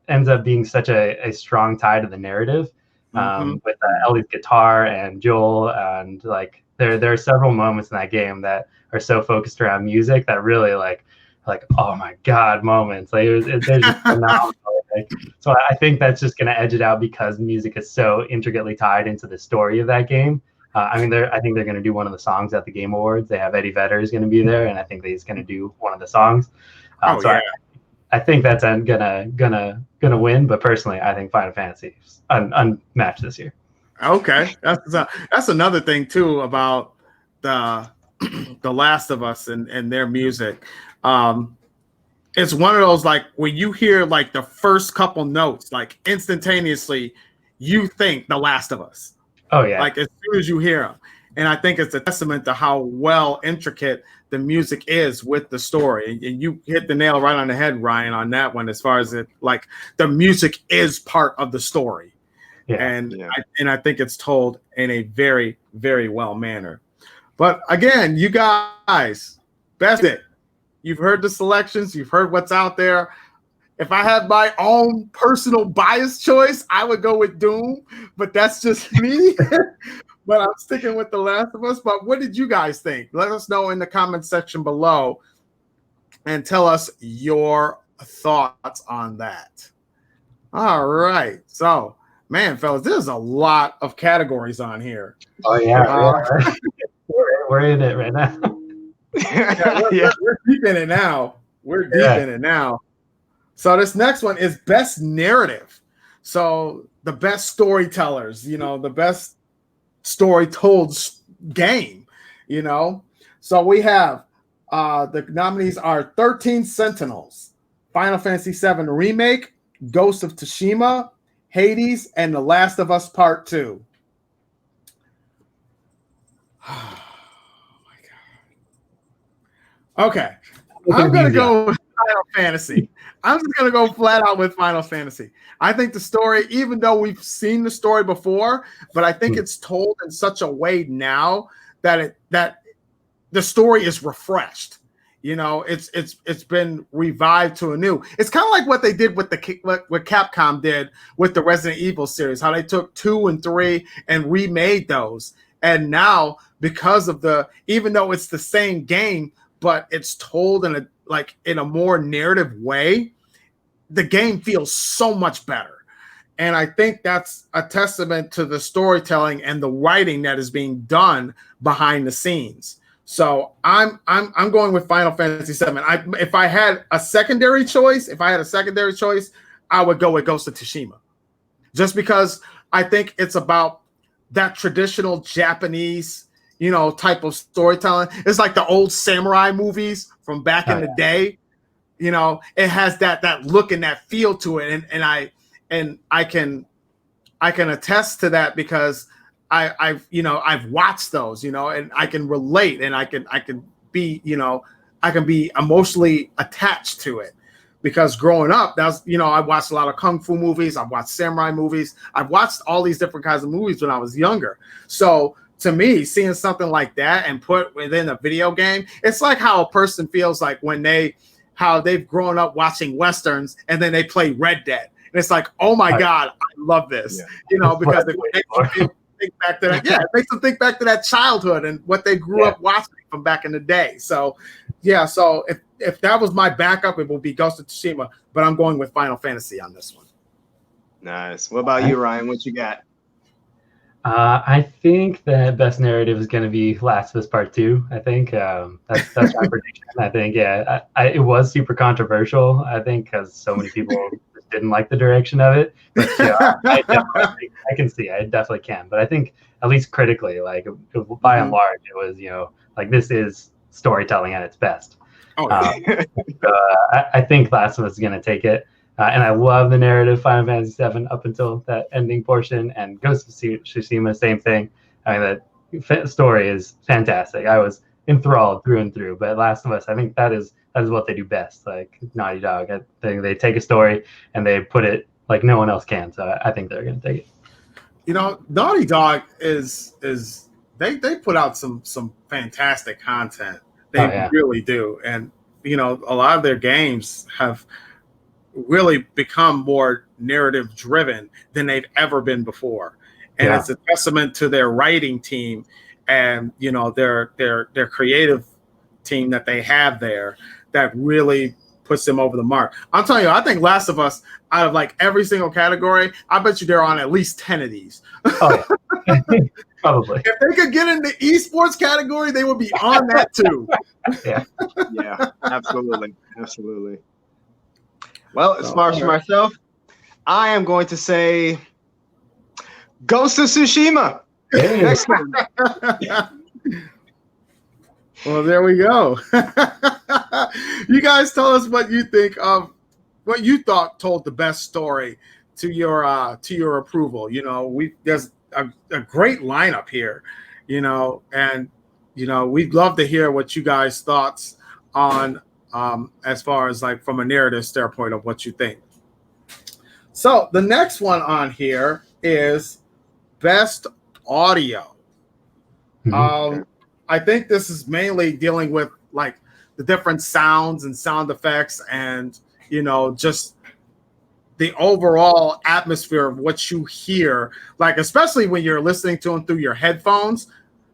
ends up being such a strong tie to the narrative. With Ellie's guitar and Joel, and like there are several moments in that game that are so focused around music that really like oh my god moments. Like they're just phenomenal. Like, so I think that's just going to edge it out because music is so intricately tied into the story of that game. I mean, I think they're going to do one of the songs at the Game Awards. They have Eddie Vedder is going to be there, and I think he's going to do one of the songs. I think that's gonna win, but personally, I think Final Fantasy is unmatched this year. Okay, that's another thing too about the Last of Us and their music. It's one of those like when you hear like the first couple notes, like instantaneously, you think The Last of Us. Oh yeah, like as soon as you hear them, and I think it's a testament to how well intricate the music is with the story. And you hit the nail right on the head, Ryan, on that one. As far as it, like the music is part of the story, and I think it's told in a very, very well manner. But again, you guys, best it. You've heard the selections. You've heard what's out there. If I had my own personal bias choice, I would go with Doom, but that's just me. But I'm sticking with The Last of Us. But what did you guys think? Let us know in the comment section below and tell us your thoughts on that. All right. So, man, fellas, there's a lot of categories on here. Oh, yeah. We're in it right now. We're deep in it now. In it now. So this next one is best narrative. So the best storytellers, the best story told game, So we have the nominees are 13 Sentinels, Final Fantasy VII Remake, Ghost of Tsushima, Hades, and The Last of Us Part 2. Oh my God. Okay. I'm going to go with Final Fantasy. I'm just going to go flat out with Final Fantasy. I think the story, even though we've seen the story before, but I think it's told in such a way now that the story is refreshed. It's been revived to anew. It's kind of like what they did with what Capcom did with the Resident Evil series, how they took 2 and 3 and remade those. And now, because of even though it's the same game, but it's told in a more narrative way, the game feels so much better. And I think that's a testament to the storytelling and the writing that is being done behind the scenes. So I'm going with Final Fantasy VII. If I had a secondary choice, I would go with Ghost of Tsushima. Just because I think it's about that traditional Japanese type of storytelling. It's like the old samurai movies from back in the day. It has that look and that feel to it, and I can attest to that because I've watched those, and I can relate, and I can be emotionally attached to it because growing up, I watched a lot of kung fu movies, I've watched samurai movies, I've watched all these different kinds of movies when I was younger. So to me, seeing something like that and put within a video game, it's like how a person feels like when how they've grown up watching Westerns and then they play Red Dead. And it's like, oh my God, I love this, because it makes them think back to that. Yeah, it makes them think back to that childhood and what they grew up watching from back in the day. So, so if that was my backup, it would be Ghost of Tsushima, but I'm going with Final Fantasy on this one. Nice. What about you, Ryan? What you got? I think that best narrative is going to be Last of Us Part 2. I think that's my prediction. I think, it was super controversial, I think, because so many people just didn't like the direction of it. But I can see, I definitely can. But I think, at least critically, by and large, it was, this is storytelling at its best. I think Last of Us is going to take it. And I love the narrative Final Fantasy VII up until that ending portion, and Ghost of Tsushima, same thing. I mean, the story is fantastic. I was enthralled through and through. But Last of Us, I think that is what they do best. Like Naughty Dog, I think they take a story and they put it like no one else can. So I think they're going to take it. Naughty Dog is they put out some fantastic content. They really do, and a lot of their games have really become more narrative driven than they've ever been before. And it's a testament to their writing team and, you know, their creative team that they have there that really puts them over the mark. I'm telling you, I think Last of Us, out of like every single category, I bet you they're on at least 10 of these. Oh, yeah. Probably. If they could get in the esports category, they would be on that too. Yeah. Yeah, absolutely. Absolutely. Well, as far as myself, I am going to say Ghost of Tsushima. Hey. Next one. Well, there we go. You guys tell us what you think of what you thought told the best story to your approval. You know, there's a great lineup here, you know, and you know, we'd love to hear what you guys' thoughts on as far as like from a narrative standpoint of what you think. So the next one on here is best audio. Mhm. I think this is mainly dealing with like the different sounds and sound effects and, you know, just the overall atmosphere of what you hear, like, especially when you're listening to them through your headphones,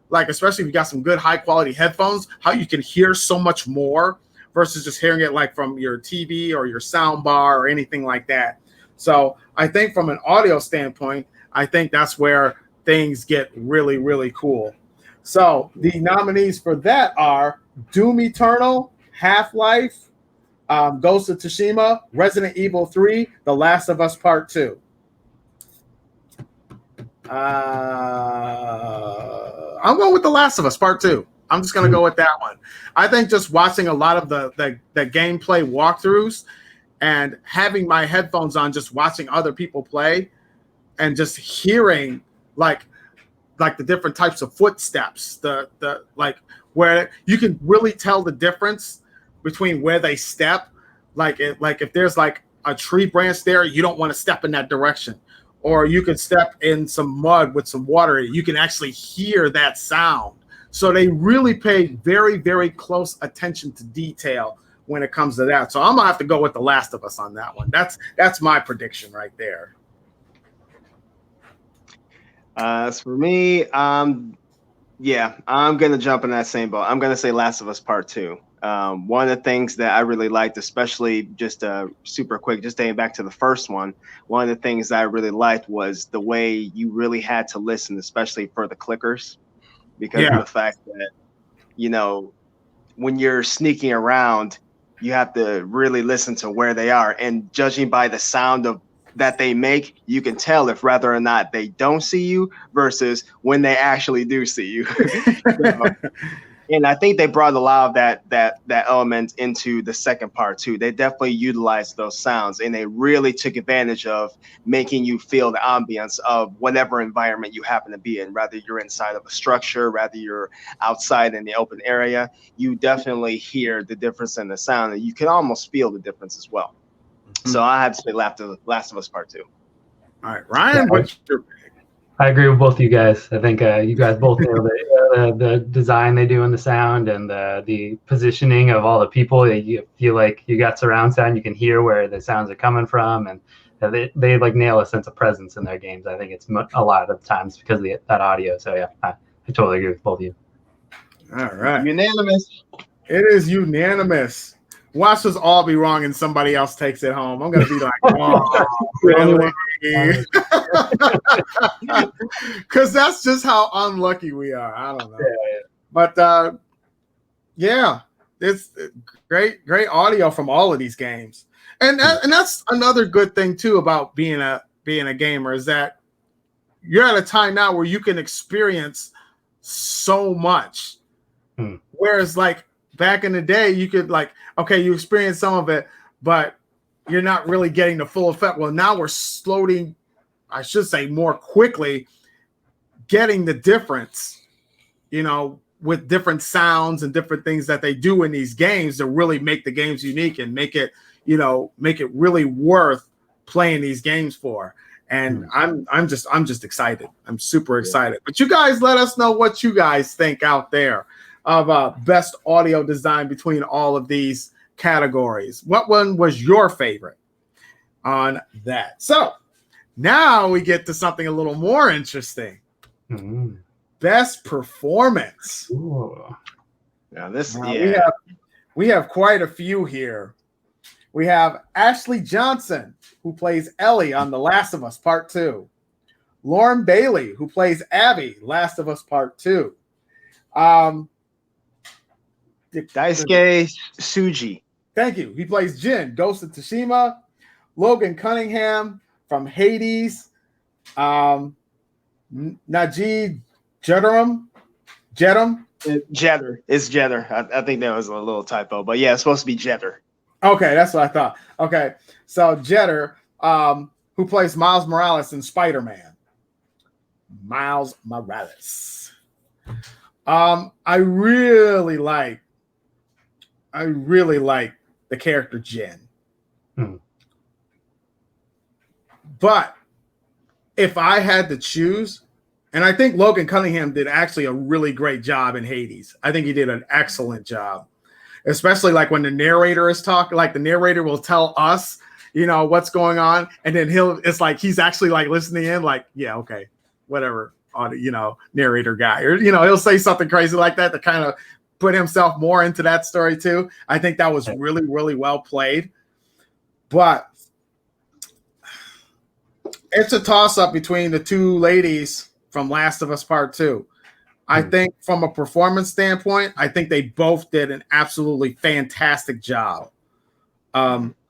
like, especially if you got some good high quality headphones, how you can hear so much more versus just hearing it like from your TV or your sound bar or anything like that. So I think from an audio standpoint, I think that's where things get really, really cool. So the nominees for that are Doom Eternal, Half-Life, Ghost of Tsushima, Resident Evil 3, The Last of Us Part 2. I'm going with The Last of Us Part 2. I'm just going to go with that one. I think just watching a lot of the gameplay walkthroughs and having my headphones on, just watching other people play and just hearing like the different types of footsteps, the like where you can really tell the difference between where they step. Like if there's like a tree branch there, you don't want to step in that direction. Or you could step in some mud with some water. You can actually hear that sound. So they really pay very, very close attention to detail when it comes to that. So I'm gonna have to go with The Last of Us on that one. That's my prediction right there. As for me, yeah, I'm gonna jump in that same boat. I'm gonna say Last of Us Part 2. One of the things that I really liked, especially just super quick, just dating back to the first one, one of the things that I really liked was the way you really had to listen, especially for the clickers, because of the fact that, you know, when you're sneaking around, you have to really listen to where they are, and judging by the sound of that they make, you can tell if whether or not they don't see you versus when they actually do see you. And I think they brought a lot of that element into the second part too. They definitely utilized those sounds, and they really took advantage of making you feel the ambience of whatever environment you happen to be in. Whether you're inside of a structure, whether you're outside in the open area, you definitely hear the difference in the sound, and you can almost feel the difference as well. So I have to say Last of Us Part 2. All right, Ryan, what's your pick? I agree with both of you guys. I think you guys both nailed it. The design they do in the sound and the positioning of all the people. You feel like you got surround sound. You can hear where the sounds are coming from, and they like nail a sense of presence in their games. I think it's a lot of times because of that audio. So yeah, I totally agree with both of you. All right, unanimous. It is unanimous. Watch us all be wrong and somebody else takes it home. I'm gonna be like, oh, really? Because that's just how unlucky we are. I don't know. Yeah. But yeah, it's great audio from all of these games. And that's another good thing too about being a gamer is that you're at a time now where you can experience so much. Whereas like back in the day, you could like, okay, you experience some of it, but you're not really getting the full effect. Well, now we're slowly, I should say more quickly, getting the difference, you know, with different sounds and different things that they do in these games to really make the games unique and make it, you know, make it really worth playing these games for. And I'm just excited. I'm super excited. But you guys let us know what you guys think out there of best audio design between all of these categories. What one was your favorite? on that. So now we get to something a little more interesting. Best performance. Ooh. Now this, we have quite a few here. We have Ashley Johnson, who plays Ellie on The Last of Us Part 2. Lauren Bailey, who plays Abby, Last of Us Part 2. Daisuke Tsuji. Thank you. He plays Jin, Ghost of Tsushima. Logan Cunningham from Hades. Najee Jeddam. Jetter. It's Jetter. I think that was a little typo, but yeah, it's supposed to be Jetter. Okay, that's what I thought. Okay, so Jetter, who plays Miles Morales in Spider-Man. Miles Morales. I really like the character Jin. But if I had to choose, and I think Logan Cunningham did actually a really great job in Hades. I think he did an excellent job, especially like when the narrator is talking, like the narrator will tell us, what's going on. And then it's like, he's actually like listening in like, yeah, okay, whatever, narrator guy, or, he'll say something crazy like that to kind of put himself more into that story too. I think that was really, really well played, but it's a toss-up between the two ladies from Last of Us Part 2. I think from a performance standpoint, I think they both did an absolutely fantastic job.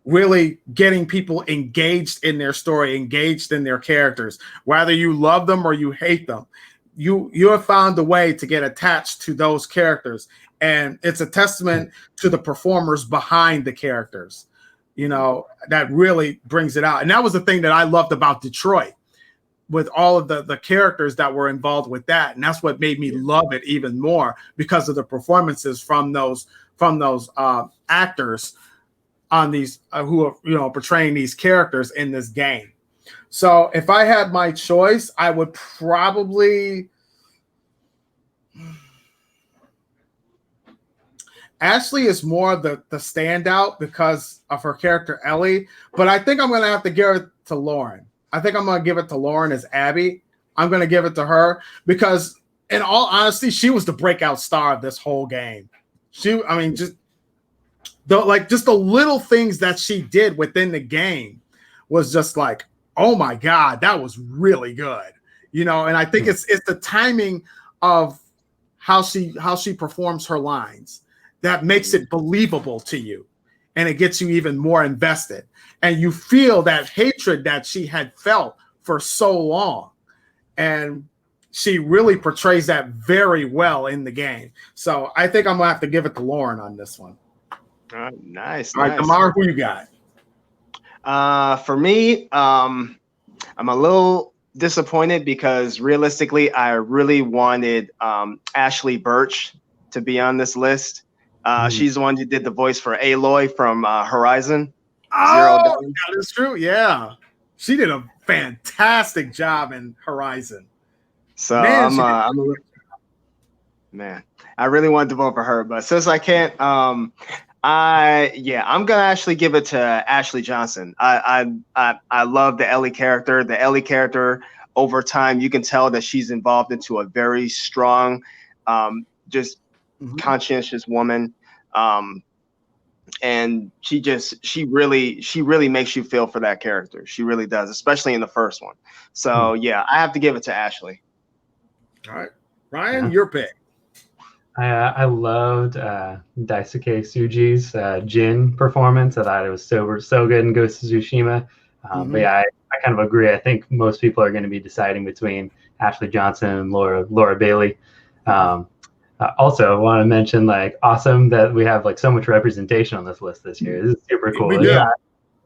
Really getting people engaged in their story, engaged in their characters. Whether you love them or you hate them, you have found a way to get attached to those characters. And it's a testament to the performers behind the characters. That really brings it out. And that was the thing that I loved about Detroit, with all of the characters that were involved with that. And that's what made me love it even more, because of the performances from those actors on these who are portraying these characters in this game. So if I had my choice, I would probably Ashley is more the standout because of her character Ellie, but I think I'm going to have to give it to Lauren. I think I'm going to give it to Lauren as Abby. I'm going to give it to her because, in all honesty, she was the breakout star of this whole game. Just the little things that she did within the game was just like, oh my God, that was really good. And I think it's the timing of how she performs her lines that makes it believable to you, and it gets you even more invested, and you feel that hatred that she had felt for so long, and she really portrays that very well in the game. So I think I'm gonna have to give it to Lauren on this one. Nice. All right, Damar, who you got? For me, I'm a little disappointed because realistically, I really wanted Ashley Birch to be on this list. She's the one who did the voice for Aloy from Horizon Zero Dawn. That is true. Yeah, she did a fantastic job in Horizon. So I really wanted to vote for her, but since I can't, I'm gonna actually give it to Ashley Johnson. I love the Ellie character. The Ellie character, over time, you can tell that she's involved into a very strong, conscientious woman. And she really makes you feel for that character. She really does, especially in the first one. So I have to give it to Ashley. All right, Ryan, your pick. I loved Daisuke Tsuji's Jin performance. I thought it was so good in Ghost of Tsushima. But I kind of agree. I think most people are going to be deciding between Ashley Johnson and Laura Bailey. Also, I want to mention awesome that we have so much representation on this list this year. This is super cool. We do. Not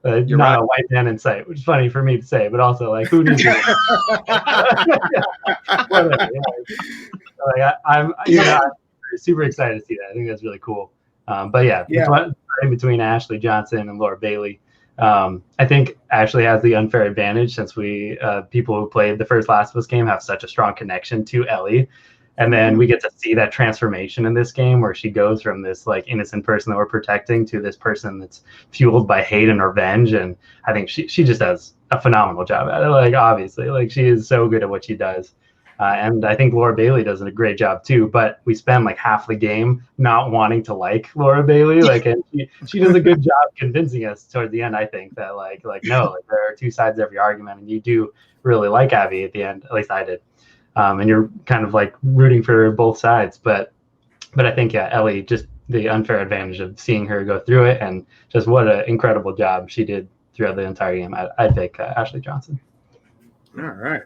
right. A white man in sight, which is funny for me to say, but also who knew? I'm super excited to see that. I think that's really cool. Between Ashley Johnson and Laura Bailey, I think Ashley has the unfair advantage since we people who played the first Last of Us game have such a strong connection to Ellie. And then we get to see that transformation in this game where she goes from this like innocent person that we're protecting to this person that's fueled by hate and revenge. And I think she just does a phenomenal job at it. Like, obviously, like, she is so good at what she does. And I think Laura Bailey does a great job too, but we spend like half the game not wanting to like Laura Bailey. Like, and she does a good job convincing us toward the end, I think, that like no, like, there are two sides to every argument, and you do really like Abby at the end. At least I did. And you're kind of like rooting for both sides. But I think, yeah, Ellie, just the unfair advantage of seeing her go through it, and just what an incredible job she did throughout the entire game. I pick Ashley Johnson. All right.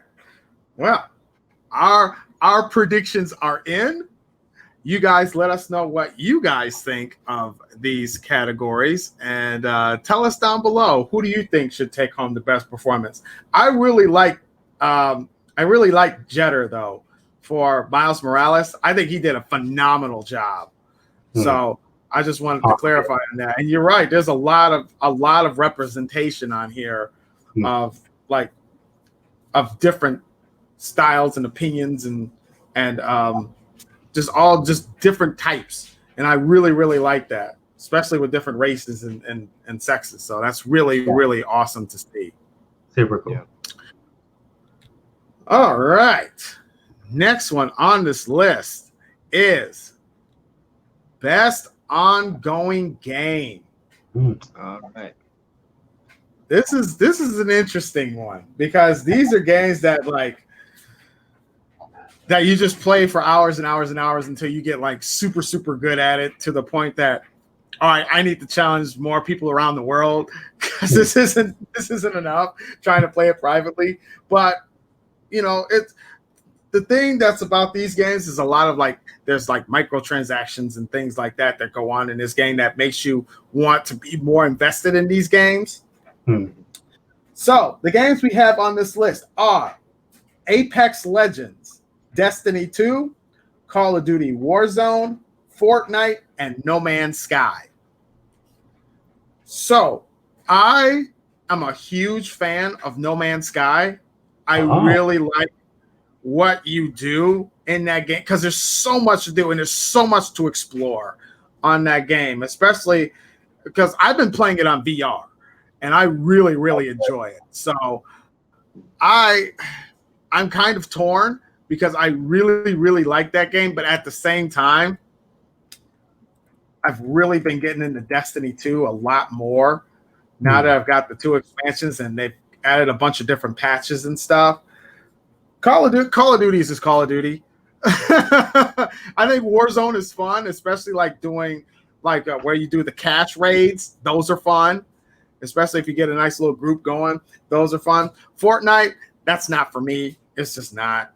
Well, our predictions are in. You guys let us know what you guys think of these categories, and tell us down below, who do you think should take home the best performance? I really like Jeter though for Miles Morales. I think he did a phenomenal job. So I just wanted to clarify on that. And you're right, there's a lot of representation on here of different styles and opinions and just different types. And I really, really like that, especially with different races and sexes. So that's really, really awesome to see. Super cool. Yeah. All right. Next one on this list is Best Ongoing Game. All right. This is an interesting one because these are games that you just play for hours and hours and hours until you get like super, super good at it, to the point that, all right, I need to challenge more people around the world because this isn't enough trying to play it privately. But you know, it's the thing that's about these games is a lot of there's microtransactions and things like that go on in this game that makes you want to be more invested in these games. So the games we have on this list are Apex Legends, Destiny 2, Call of Duty Warzone, Fortnite, and No Man's Sky. So I am a huge fan of No Man's Sky. I really like what you do in that game because there's so much to do and there's so much to explore on that game, especially because I've been playing it on VR and I really, really enjoy it. So I'm kind of torn because I really, really like that game, but at the same time, I've really been getting into Destiny 2 a lot more now that I've got the 2 expansions and they've added a bunch of different patches and stuff. Call of Duty is just Call of Duty. I think Warzone is fun, especially doing where you do the cash raids. Those are fun, especially if you get a nice little group going. Those are fun. Fortnite, that's not for me. It's just not.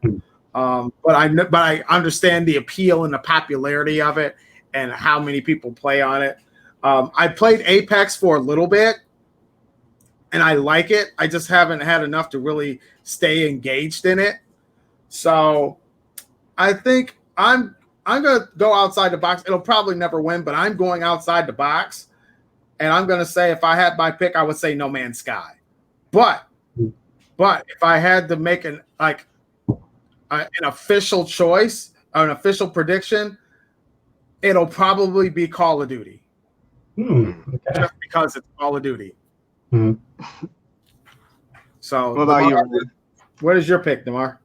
But I understand the appeal and the popularity of it and how many people play on it. I played Apex for a little bit, and I like it. I just haven't had enough to really stay engaged in it. So I think I'm going to go outside the box. It'll probably never win, but I'm going outside the box. And I'm going to say if I had my pick, I would say No Man's Sky. But if I had to make an official choice, an official prediction, it'll probably be Call of Duty. Okay. Just because it's Call of Duty. So what about Damar, you? What is your pick, Damar?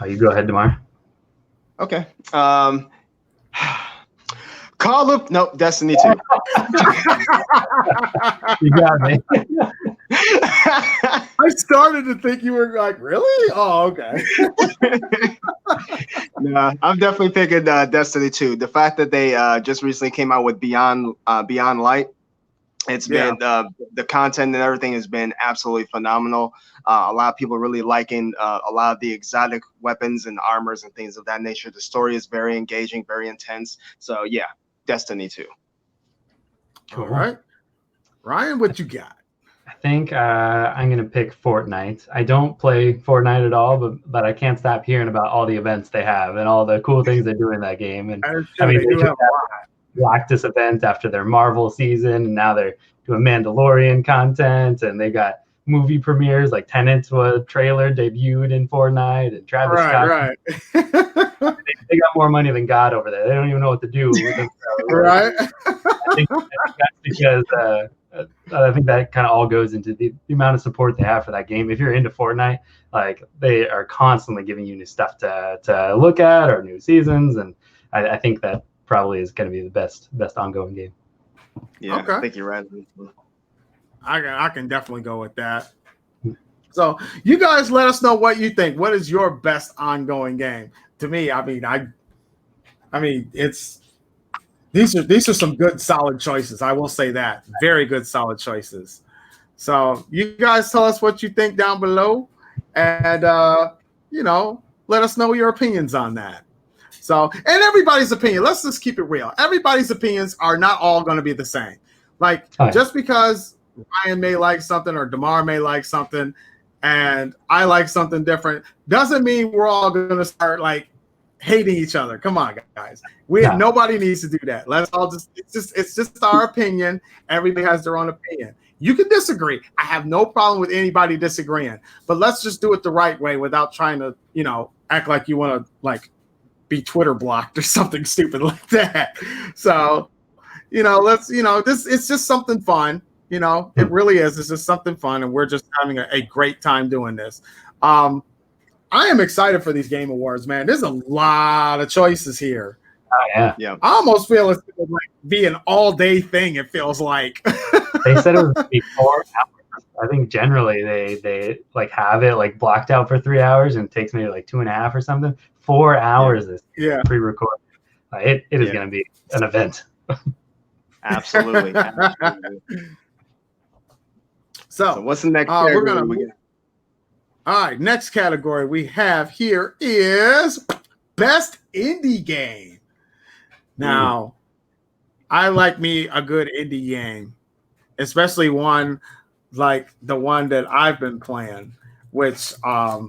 You go ahead, Damar. Okay. Destiny 2. You got me. I started to think you were like, really? Oh, okay. Nah, I'm definitely picking Destiny 2. The fact that they just recently came out with Beyond Light, it's been the content and everything has been absolutely phenomenal. A lot of people really liking a lot of the exotic weapons and armors and things of that nature. The story is very engaging, very intense. So yeah, Destiny 2. All right. Ryan, what you got? I think I'm going to pick Fortnite. I don't play Fortnite at all, but I can't stop hearing about all the events they have and all the cool things they do in that game. And they do have a lot. Galactus event after their Marvel season, and now they're doing Mandalorian content, and they got movie premieres like Tenet's trailer debuted in Fortnite, and Travis Scott. Right. They they got more money than God over there. They don't even know what to do with them. Right? I think that's because I think that kind of all goes into the amount of support they have for that game. If you're into Fortnite, like they are constantly giving you new stuff to look at or new seasons, and I think that probably is going to be the best ongoing game. Yeah, Okay. I think you're right. I can definitely go with that. So you guys let us know what you think. What is your best ongoing game? To me, I mean, it's these are some good solid choices. I will say that. Very good solid choices. So you guys tell us what you think down below, and let us know your opinions on that. So, and everybody's opinion, let's just keep it real. Everybody's opinions are not all going to be the same. Like, just because Ryan may like something or DeMar may like something and I like something different doesn't mean we're all going to start like hating each other. Come on, guys. Nobody needs to do that. Let's all it's just our opinion. Everybody has their own opinion. You can disagree. I have no problem with anybody disagreeing, but let's just do it the right way without trying to, act like you want to like be Twitter blocked or something stupid like that. So, it's just something fun. It really is. It's just something fun, and we're just having a great time doing this. I am excited for these Game Awards, man. There's a lot of choices here. Oh, yeah. I almost feel it's like be an all-day thing, it feels like. They said it would be 4 hours. I think generally they like have it like blocked out for 3 hours and it takes maybe like 2.5 or something. 4 hours is pre-recorded. It is going to be an event. Absolutely. So what's the next category? All right, next category we have here is Best Indie Game. Now, I like me a good indie game, especially one like the one that I've been playing, which I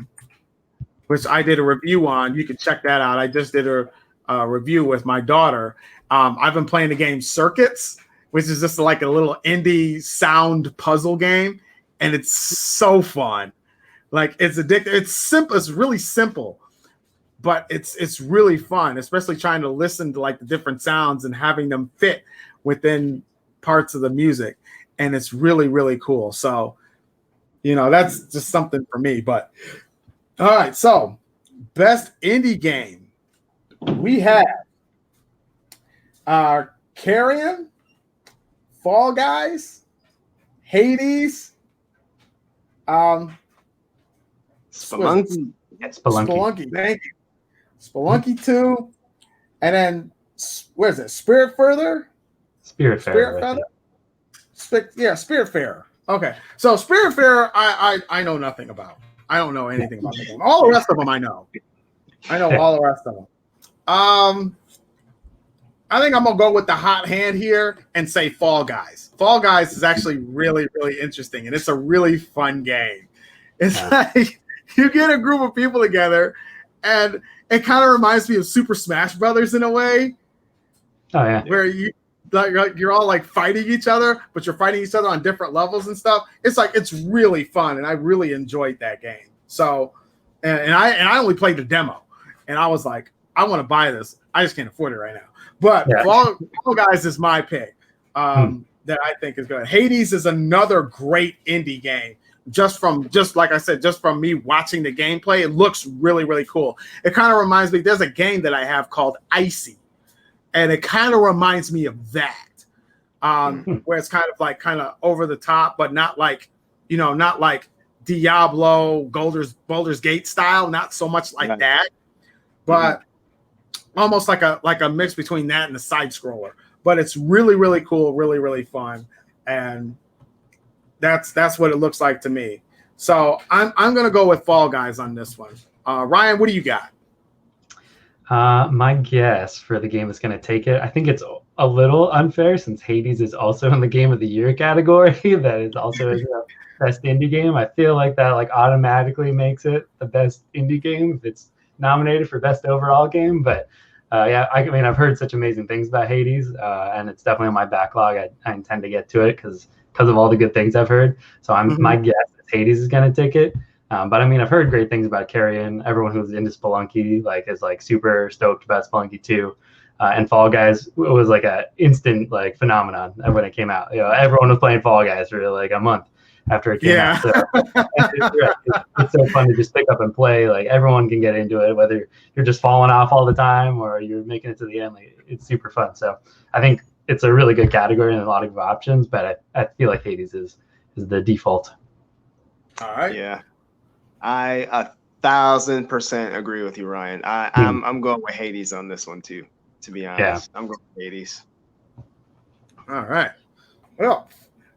did a review on. You can check that out. I just did a review with my daughter. I've been playing the game Circuits, which is just like a little indie sound puzzle game, and it's so fun. Like it's addictive. It's simple. It's really simple, but it's really fun, especially trying to listen to like the different sounds and having them fit within parts of the music. And it's really, really cool. So, that's just something for me. But all right, so best indie game. We have Carrion, Fall Guys, Hades, Spelunky. Spelunky, thank you. Spelunky 2, and then where is it? Spiritfarer. Spiritfarer. Spiritfarer. Okay, so Spiritfarer, I know nothing about. I don't know anything about the game. All the rest of them I know. I know all the rest of them. I think I'm gonna go with the hot hand here and say Fall Guys. Fall Guys is actually really, really interesting, and it's a really fun game. It's like you get a group of people together, and it kind of reminds me of Super Smash Brothers in a way. Oh yeah, where you're all like fighting each other, but you're fighting each other on different levels and stuff. It's really fun, and I really enjoyed that game. So, and I only played the demo, and I was like, I want to buy this. I just can't afford it right now. But Fall Guys is my pick that I think is good. Hades is another great indie game. Just like I said, just from me watching the gameplay, it looks really, really cool. It kind of reminds me, there's a game that I have called Icy, and it kind of reminds me of that, where it's kind of over the top, but not like Diablo, Baldur's Gate style, not so much like that, but almost like a mix between that and the side scroller. But it's really, really cool, really, really fun, and that's what it looks like to me. So I'm gonna go with Fall Guys on this one. Ryan, what do you got? My guess for the game that's gonna take it, I think it's a little unfair since Hades is also in the Game of the Year category. That is also the best indie game. I feel like that automatically makes it the best indie game if it's nominated for best overall game. But I mean, I've heard such amazing things about Hades, and it's definitely on my backlog. I intend to get to it because of all the good things I've heard. So my guess is Hades is going to take it. But I mean, I've heard great things about Carrion. Everyone who's into Spelunky like is like super stoked about Spelunky 2. And Fall Guys was like a instant like phenomenon when it came out. You know, everyone was playing Fall Guys for like a month after it came out. So it's so fun to just pick up and play. Like everyone can get into it, whether you're just falling off all the time or you're making it to the end. Like it's super fun. So I think it's a really good category and a lot of options. But I feel like Hades is the default. All right. Yeah, I 1,000% agree with you, Ryan. I'm going with Hades on this one too. To be honest, I'm going with Hades. All right. Well,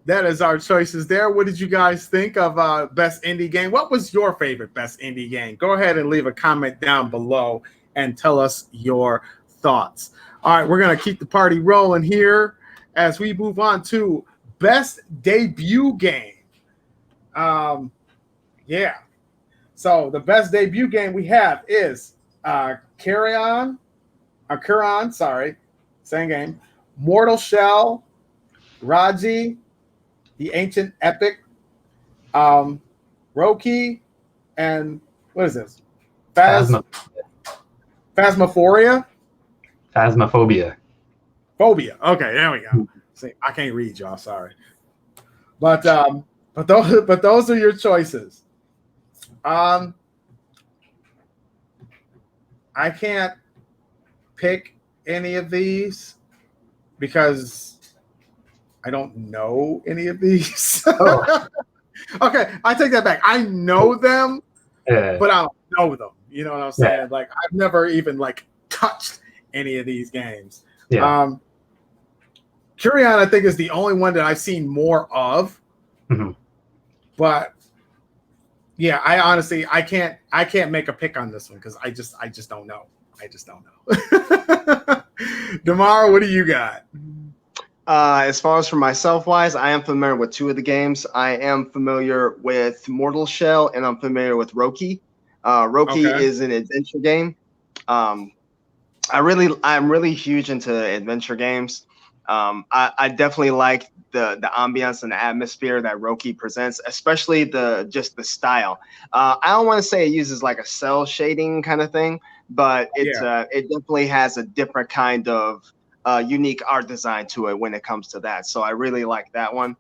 that is our choices there. What did you guys think of best indie game? What was your favorite best indie game? Go ahead and leave a comment down below and tell us your thoughts. All right, we're going to keep the party rolling here as we move on to best debut game. Yeah. So the best debut game we have is Carrion, same game. Mortal Shell, Raji, The Ancient Epic, Roki, and what is this? Phasmophobia. Phobia. Okay, there we go. See, I can't read, y'all. Sorry, but those are your choices. I can't pick any of these because I don't know any of these. Oh. Okay, I take that back. I know them, but I don't know them. You know what I'm saying? Yeah. Like I've never even like touched any of these games. Yeah. Carrion, I think, is the only one that I've seen more of. Mm-hmm. But yeah, I honestly I can't make a pick on this one because I just don't know. I just don't know. Damara, what do you got? As far as for myself wise, I am familiar with two of the games. I am familiar with Mortal Shell and I'm familiar with Roki. Roki is an adventure game. I'm really huge into adventure games. I definitely like the ambiance and the atmosphere that Roki presents, especially the style. I don't want to say it uses like a cell shading kind of thing, but it definitely has a different kind of unique art design to it when it comes to that. So I really like that one.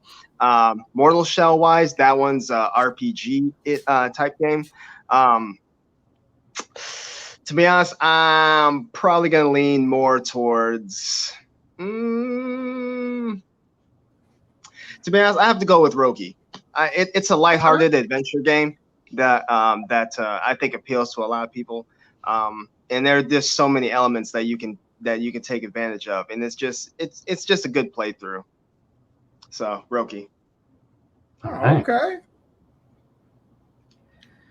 Mortal Shell wise, that one's a RPG type game. To be honest, I'm probably gonna lean more towards. To be honest, I have to go with Roki. It's a lighthearted adventure game that I think appeals to a lot of people. And there are just so many elements that you can take advantage of, and it's just a good playthrough. So Roki. Okay.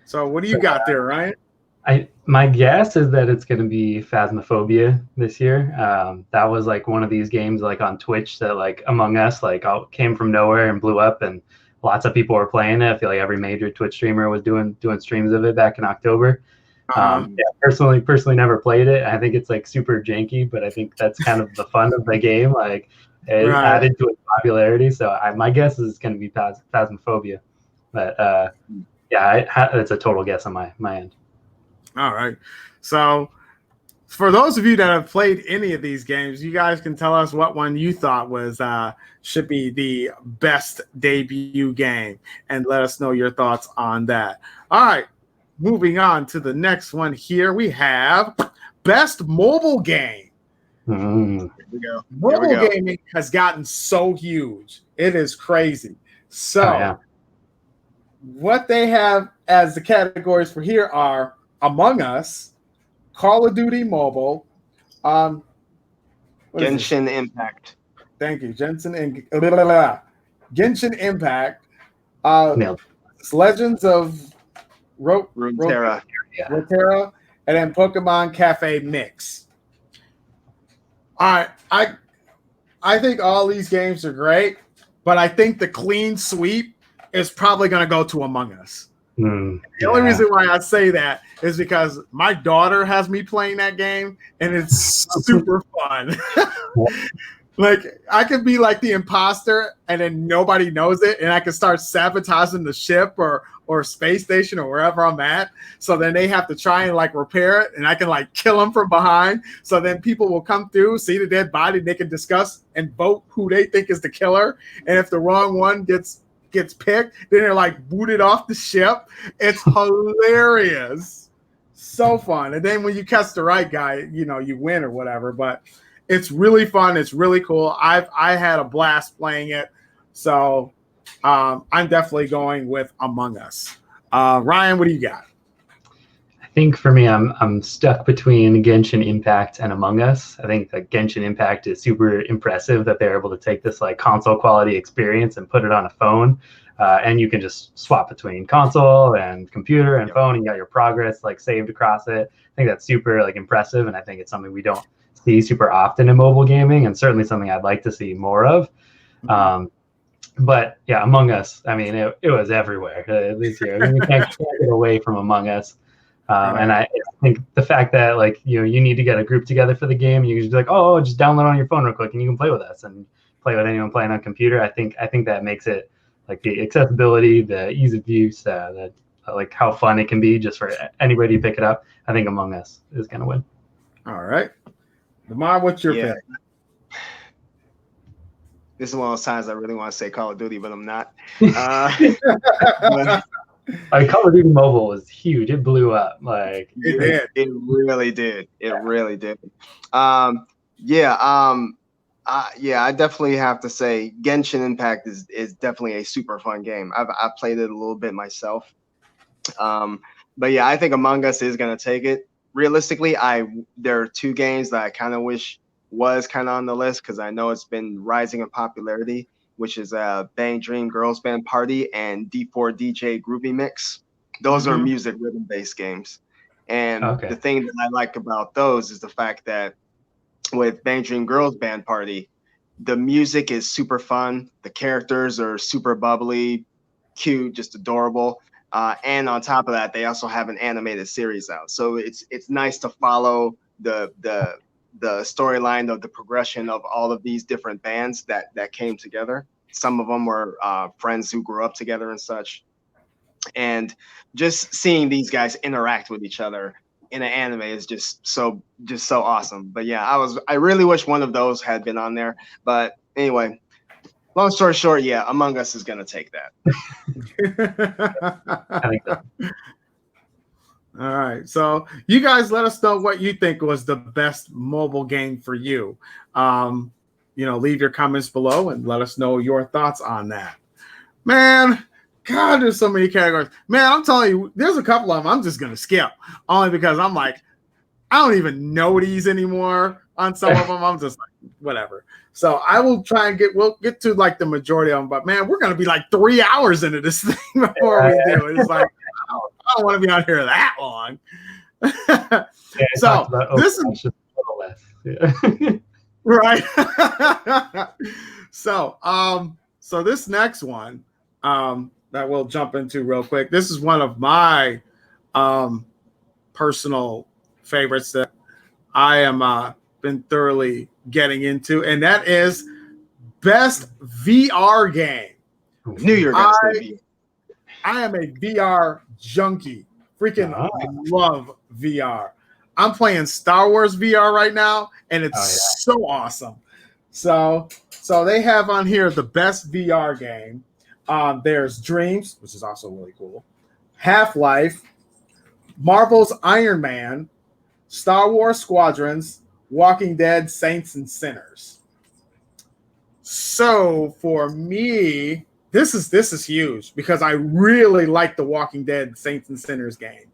So what do you got there, Ryan? My guess is that it's going to be Phasmophobia this year. That was like one of these games like on Twitch that like Among Us like came from nowhere and blew up, and lots of people were playing it. I feel like every major Twitch streamer was doing streams of it back in October. Personally never played it. I think it's like super janky, but I think that's kind of the fun of the game. Like it added to its popularity. So my guess is it's going to be Phasmophobia. But it's a total guess on my end. All right. So for those of you that have played any of these games, you guys can tell us what one you thought was should be the best debut game and let us know your thoughts on that. All right. Moving on to the next one here, we have best mobile game. Here we go. Mobile gaming has gotten so huge. It is crazy. So what they have as the categories for here are Among Us, Call of Duty Mobile, Genshin Impact. Thank you, Genshin Impact. Legends of Runeterra, and then Pokemon Cafe Mix. All right, I think all these games are great, but I think the clean sweep is probably going to go to Among Us. The only reason why I say that is because my daughter has me playing that game, and it's super fun. Like I could be like the imposter and then nobody knows it, and I can start sabotaging the ship or space station or wherever I'm at. So then they have to try and like repair it, and I can like kill them from behind. So then people will come through, see the dead body, they can discuss and vote who they think is the killer. And if the wrong one gets picked, then they're like booted off the ship. It's hilarious. So fun. And then when you catch the right guy, you know, you win or whatever. But it's really fun. It's really cool. I had a blast playing it. So I'm definitely going with Among Us. Ryan, what do you got? I think for me, I'm stuck between Genshin Impact and Among Us. I think that Genshin Impact is super impressive that they're able to take this like console quality experience and put it on a phone. And you can just swap between console and computer and phone, and you got your progress like saved across it. I think that's super like impressive, and I think it's something we don't see super often in mobile gaming, and certainly something I'd like to see more of. But yeah, Among Us, I mean, it was everywhere this year. I mean, we can't get away from Among Us. And I think the fact that like, you know, you need to get a group together for the game, you can just be like, oh, just download on your phone real quick and you can play with us and play with anyone playing on computer. I think that makes it like the accessibility, the ease of use, like how fun it can be just for anybody to pick it up. I think Among Us is going to win. All right. Lamar, what's your pick? This is one of those times I really want to say Call of Duty, but I'm not. Like Call of Duty Mobile was huge. It blew up. Like it really did. It really did. I definitely have to say Genshin Impact is definitely a super fun game. I've played it a little bit myself. But yeah, I think Among Us is gonna take it. Realistically, there are two games that I kind of wish was kind of on the list because I know it's been rising in popularity, which is Bang Dream Girls Band Party and D4 DJ Groovy Mix. Those are music rhythm based games. And the thing that I like about those is the fact that with Bang Dream Girls Band Party, the music is super fun. The characters are super bubbly, cute, just adorable. And on top of that, they also have an animated series out. So it's nice to follow the storyline of the progression of all of these different bands that came together. Some of them were friends who grew up together and such. And just seeing these guys interact with each other in an anime is just so awesome. But yeah, I really wish one of those had been on there. But anyway, long story short, yeah, Among Us is gonna take that. I think so. All right. So you guys let us know what you think was the best mobile game for you. Leave your comments below and let us know your thoughts on that. Man, God, there's so many categories. Man, I'm telling you, there's a couple of them I'm just going to skip only because I'm like, I don't even know these anymore on some of them. I'm just like, whatever. So I will try and we'll get to like the majority of them, but man, we're going to be like 3 hours into this thing before we do it. It's like, I don't want to be on here that long. So this is right. So this next one that we'll jump into real quick. This is one of my personal favorites that I am been thoroughly getting into, and that is best VR game. Knew you were gonna say I am a VR junkie. Freaking love VR. I'm playing Star Wars VR right now, and it's so awesome. So they have on here the best VR game. There's Dreams, which is also really cool. Half-Life, Marvel's Iron Man, Star Wars Squadrons, Walking Dead, Saints and Sinners. So for me, this is huge because I really like the Walking Dead, Saints and Sinners game.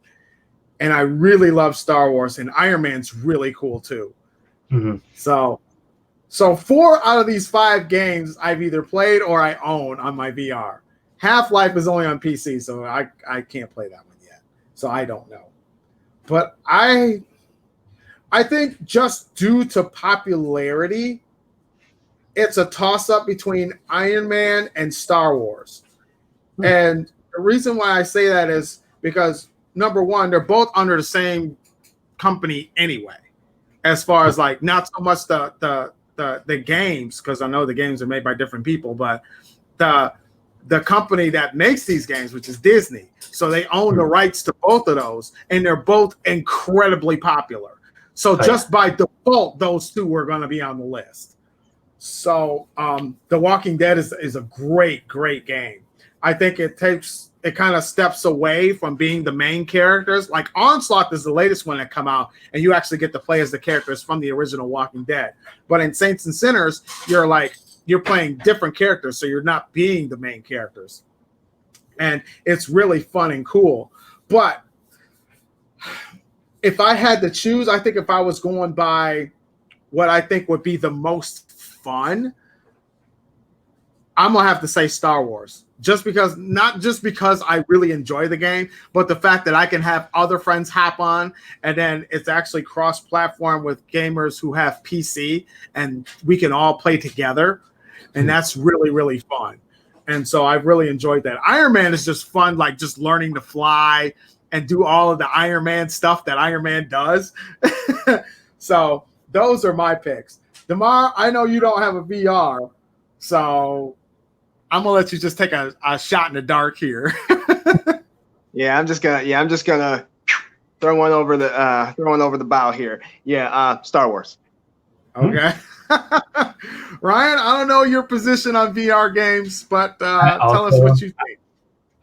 And I really love Star Wars, and Iron Man's really cool too. Mm-hmm. So 4 out of these 5 games I've either played or I own on my VR. Half-Life is only on PC, so I can't play that one yet. So I don't know. But I think just due to popularity, it's a toss-up between Iron Man and Star Wars. Mm-hmm. And the reason why I say that is because, number one, they're both under the same company anyway, as far as like not so much the the games, because I know the games are made by different people, but the company that makes these games, which is Disney, so they own the rights to both of those, and they're both incredibly popular. So just by default, those two are going to be on the list. So The Walking Dead is a great game. I think it kind of steps away from being the main characters. Like Onslaught is the latest one that come out, and you actually get to play as the characters from the original Walking Dead. But in Saints and Sinners, you're playing different characters, so you're not being the main characters. And it's really fun and cool. But if I had to choose, I think if I was going by what I think would be the most fun, I'm going to have to say Star Wars. Not just because I really enjoy the game, but the fact that I can have other friends hop on, and then it's actually cross-platform with gamers who have PC, and we can all play together, and that's really, really fun. And so I've really enjoyed that. Iron Man is just fun, like just learning to fly and do all of the Iron Man stuff that Iron Man does. So those are my picks. Damar, I know you don't have a VR, so I'm gonna let you just take a shot in the dark here. I'm just gonna throw one over the bow here. Star Wars. Okay. Ryan, I don't know your position on VR games, but tell us what you think.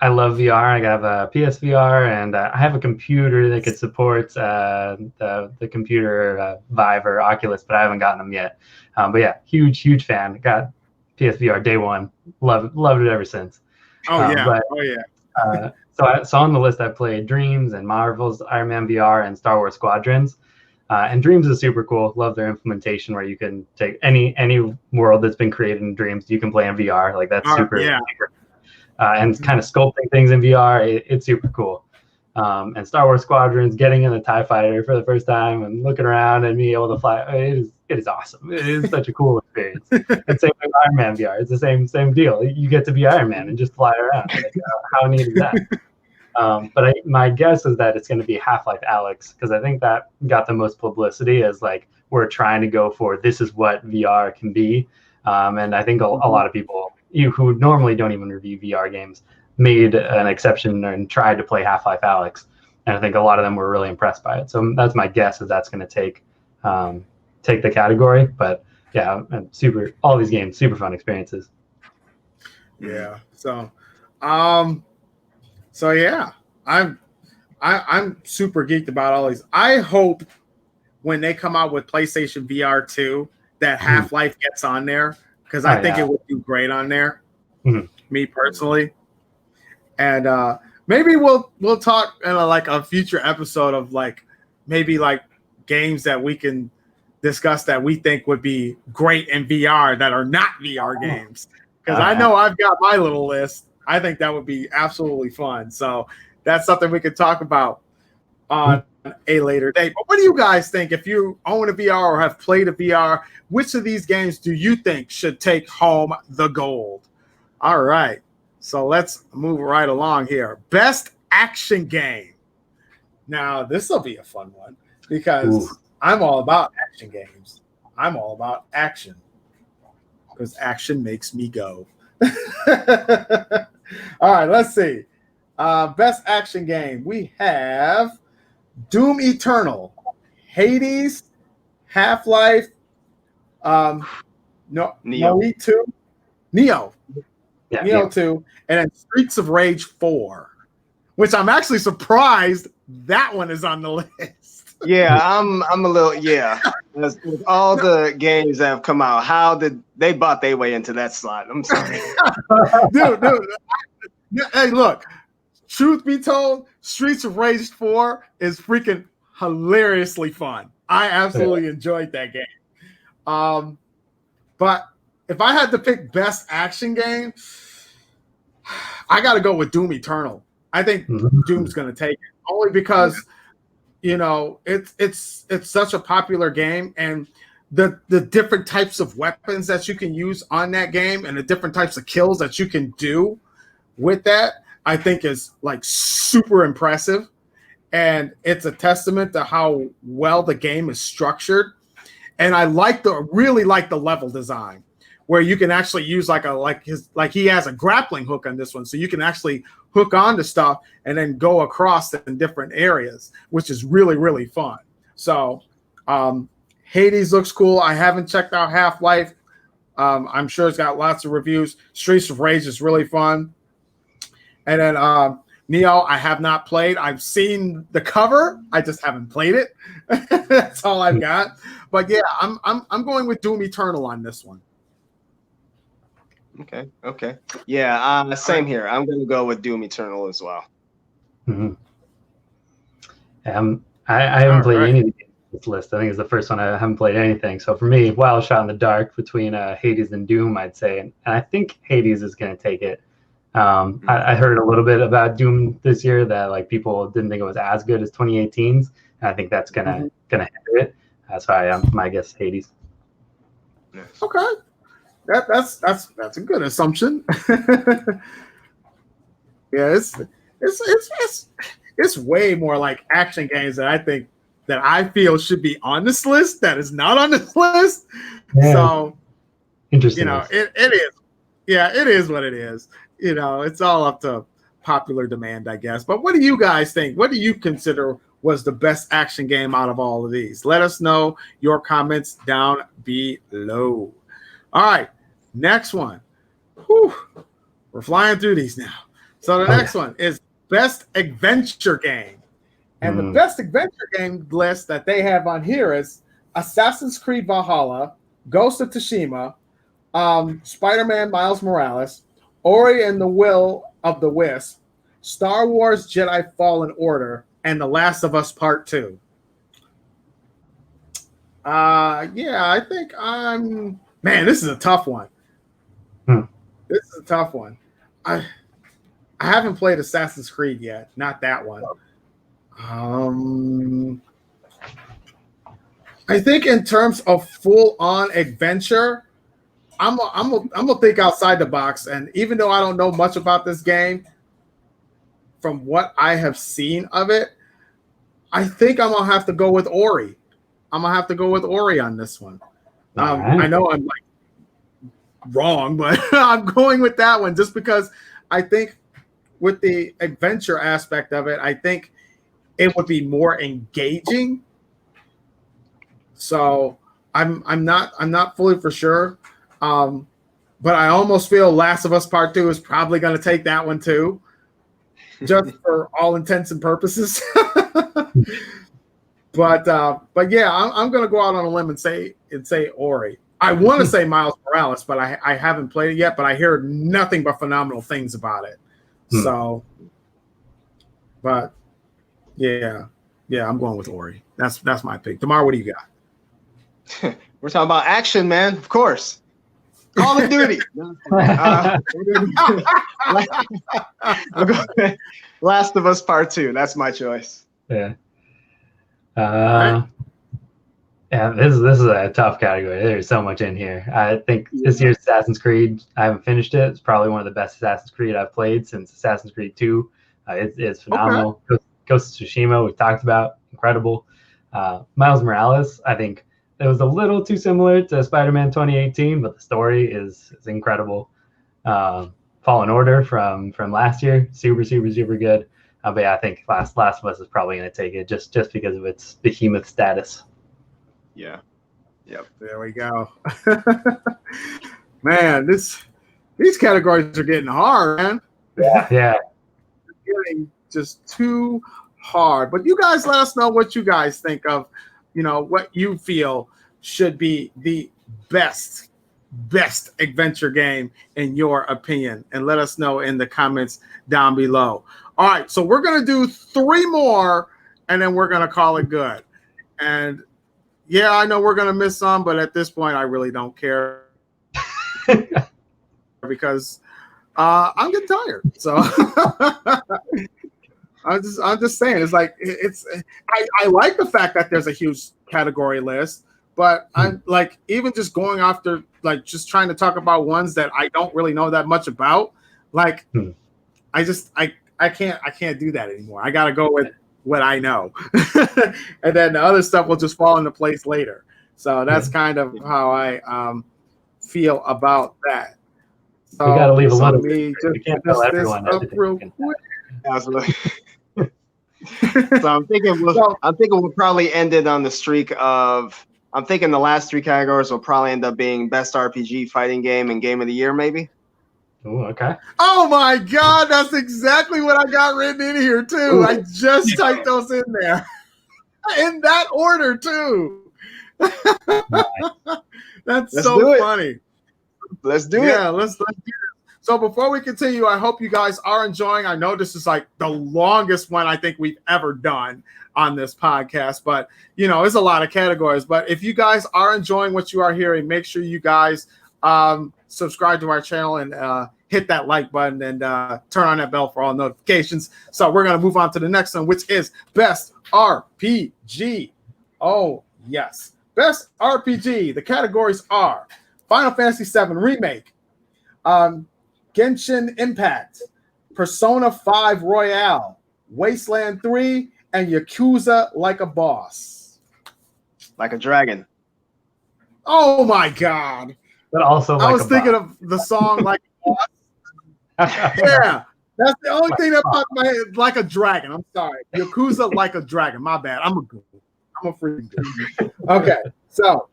I love VR. I have a PSVR, and I have a computer that could support the computer Vive or Oculus, but I haven't gotten them yet. But yeah, huge fan. Got PSVR day one. Loved it ever since. So on the list I played Dreams and Marvel's Iron Man VR and Star Wars Squadrons. And Dreams is super cool. Love their implementation where you can take any world that's been created in Dreams, you can play in VR. Like that's super. And kind of sculpting things in VR, it's super cool. And Star Wars Squadrons, getting in the TIE Fighter for the first time and looking around and being able to fly, it is awesome. It is such a cool experience. And same with Iron Man VR. It's the same deal. You get to be Iron Man and just fly around. Like, how neat is that? But my guess is that it's going to be Half-Life Alyx, because I think that got the most publicity as like we're trying to go for this is what VR can be. And I think a lot of people who normally don't even review VR games made an exception and tried to play Half-Life Alyx. And I think a lot of them were really impressed by it. So that's my guess is that's going to take the category. But yeah, all these games, super fun experiences. Yeah. So yeah, I'm super geeked about all these. I hope when they come out with PlayStation VR 2 that Half-Life gets on there, because I think it would do great on there. Me personally. And maybe we'll talk in a future episode of maybe games that we can discuss that we think would be great in VR that are not VR games. Because I know I've got my little list. I think that would be absolutely fun. So that's something we could talk about on a later date. But what do you guys think? If you own a VR or have played a VR, which of these games do you think should take home the gold? All right. So let's move right along here. Best action game. Now, this will be a fun one because I'm all about action games. I'm all about action because action makes me go. All right, let's see. Best action game. We have Doom Eternal, Hades, Half-Life, Neo 2, Neo 2, and then Streets of Rage 4, which I'm actually surprised that one is on the list. Yeah, I'm a little with all the games that have come out, how did they bought their way into that slot? I'm sorry. dude. Hey, look. Truth be told, Streets of Rage 4 is freaking hilariously fun. I absolutely enjoyed that game. But if I had to pick best action game, I got to go with Doom Eternal. I think Doom's going to take it only because it's such a popular game, and the different types of weapons that you can use on that game and the different types of kills that you can do with that, I think is super impressive. And it's a testament to how well the game is structured. and I really like the level design, where you can actually use he has a grappling hook on this one, so you can actually hook onto stuff and then go across in different areas, which is really, really fun. So Hades looks cool. I haven't checked out Half-Life. I'm sure it's got lots of reviews. Streets of Rage is really fun. And then Neo, I have not played. I've seen the cover. I just haven't played it. That's all I've got. But yeah, I'm going with Doom Eternal on this one. Okay. Yeah, same here. I'm going to go with Doom Eternal as well. Mm-hmm. I haven't played any of this list. I think it's the first one I haven't played anything. So for me, wild shot in the dark between Hades and Doom, I'd say. And I think Hades is going to take it. I heard a little bit about Doom this year that like people didn't think it was as good as 2018's. And I think that's gonna hinder it. That's why my guess is Hades. Okay, that's a good assumption. Yeah, it's way more like action games that I feel should be on this list that is not on this list. Yeah. So interesting. It is. Yeah, it is what it is. It's all up to popular demand, I guess. But what do you guys think? What do you consider was the best action game out of all of these? Let us know your comments down below. All right, next one. Whew, we're flying through these now. So the next one is best adventure game. And the best adventure game list that they have on here is Assassin's Creed Valhalla, Ghost of Tsushima, Spider-Man Miles Morales, Ori and the Will of the Wisp, Star Wars Jedi Fallen Order, and The Last of Us Part 2. I think man, this is a tough one. This is a tough one. I haven't played Assassin's Creed yet. Not that one. I think in terms of full-on adventure, I'm gonna think outside the box. And even though I don't know much about this game, from what I have seen of it, I think I'm gonna have to go with Ori. I'm gonna have to go with Ori on this one. I know I'm wrong, but I'm going with that one just because I think with the adventure aspect of it, I think it would be more engaging. So I'm not fully for sure. But I almost feel Last of Us Part 2 is probably going to take that one too, just for all intents and purposes. But yeah, I'm going to go out on a limb and say Ori. I want to say Miles Morales, but I haven't played it yet. But I hear nothing but phenomenal things about it. So, but yeah, I'm going with Ori. That's my pick. Tomorrow, what do you got? We're talking about action, man. Of course. Call of Duty. Last of Us Part 2. That's my choice. Yeah. Yeah, this is a tough category. There's so much in here. I think this year's Assassin's Creed, I haven't finished it. It's probably one of the best Assassin's Creed I've played since Assassin's Creed 2. It's phenomenal. Okay. Ghost of Tsushima, we talked about, incredible. Miles Morales, I think it was a little too similar to Spider-Man 2018, but the story is incredible. Fallen Order from last year, super good. But yeah, I think Last of Us is probably going to take it just because of its behemoth status. Yeah. Yep. There we go. Man, these categories are getting hard, man. Yeah. It's getting just too hard. But you guys let us know what you guys think of, what you feel should be the best adventure game in your opinion. And let us know in the comments down below. All right, so we're going to do 3 more, and then we're going to call it good. And yeah, I know we're going to miss some, but at this point, I really don't care because I'm getting tired. So I'm just saying, it's like I like the fact that there's a huge category list, but I'm like even just going after like just trying to talk about ones that I don't really know that much about. Like I can't do that anymore. I got to go with what I know, and then the other stuff will just fall into place later. So that's kind of how I feel about that. So We got to leave a little me bit. just We can't finish tell this everyone up everything. real quick. Absolutely. So I'm thinking we'll probably end it on the streak of. I'm thinking the last three categories will probably end up being best RPG fighting game and game of the year, maybe. Ooh, okay. Oh my God, that's exactly what I got written in here too. Ooh. I just typed those in there in that order too. That's so funny. Let's do it. Yeah, let's do it. So before we continue, I hope you guys are enjoying. I know this is like the longest one I think we've ever done on this podcast, but you know, it's a lot of categories. But if you guys are enjoying what you are hearing, make sure you guys subscribe to our channel and hit that like button and turn on that bell for all notifications. So we're going to move on to the next one, which is Best RPG. Oh, yes. Best RPG. The categories are Final Fantasy VII Remake, Genshin Impact, Persona 5 Royale, Wasteland 3, and Yakuza Like a Boss. Like a dragon. Oh my God. But also, I was thinking of the song Like a Boss. Yeah, that's the only thing that popped in my head. Like a dragon. I'm sorry. Yakuza Like a Dragon. My bad. I'm a freaking goof. Okay, so.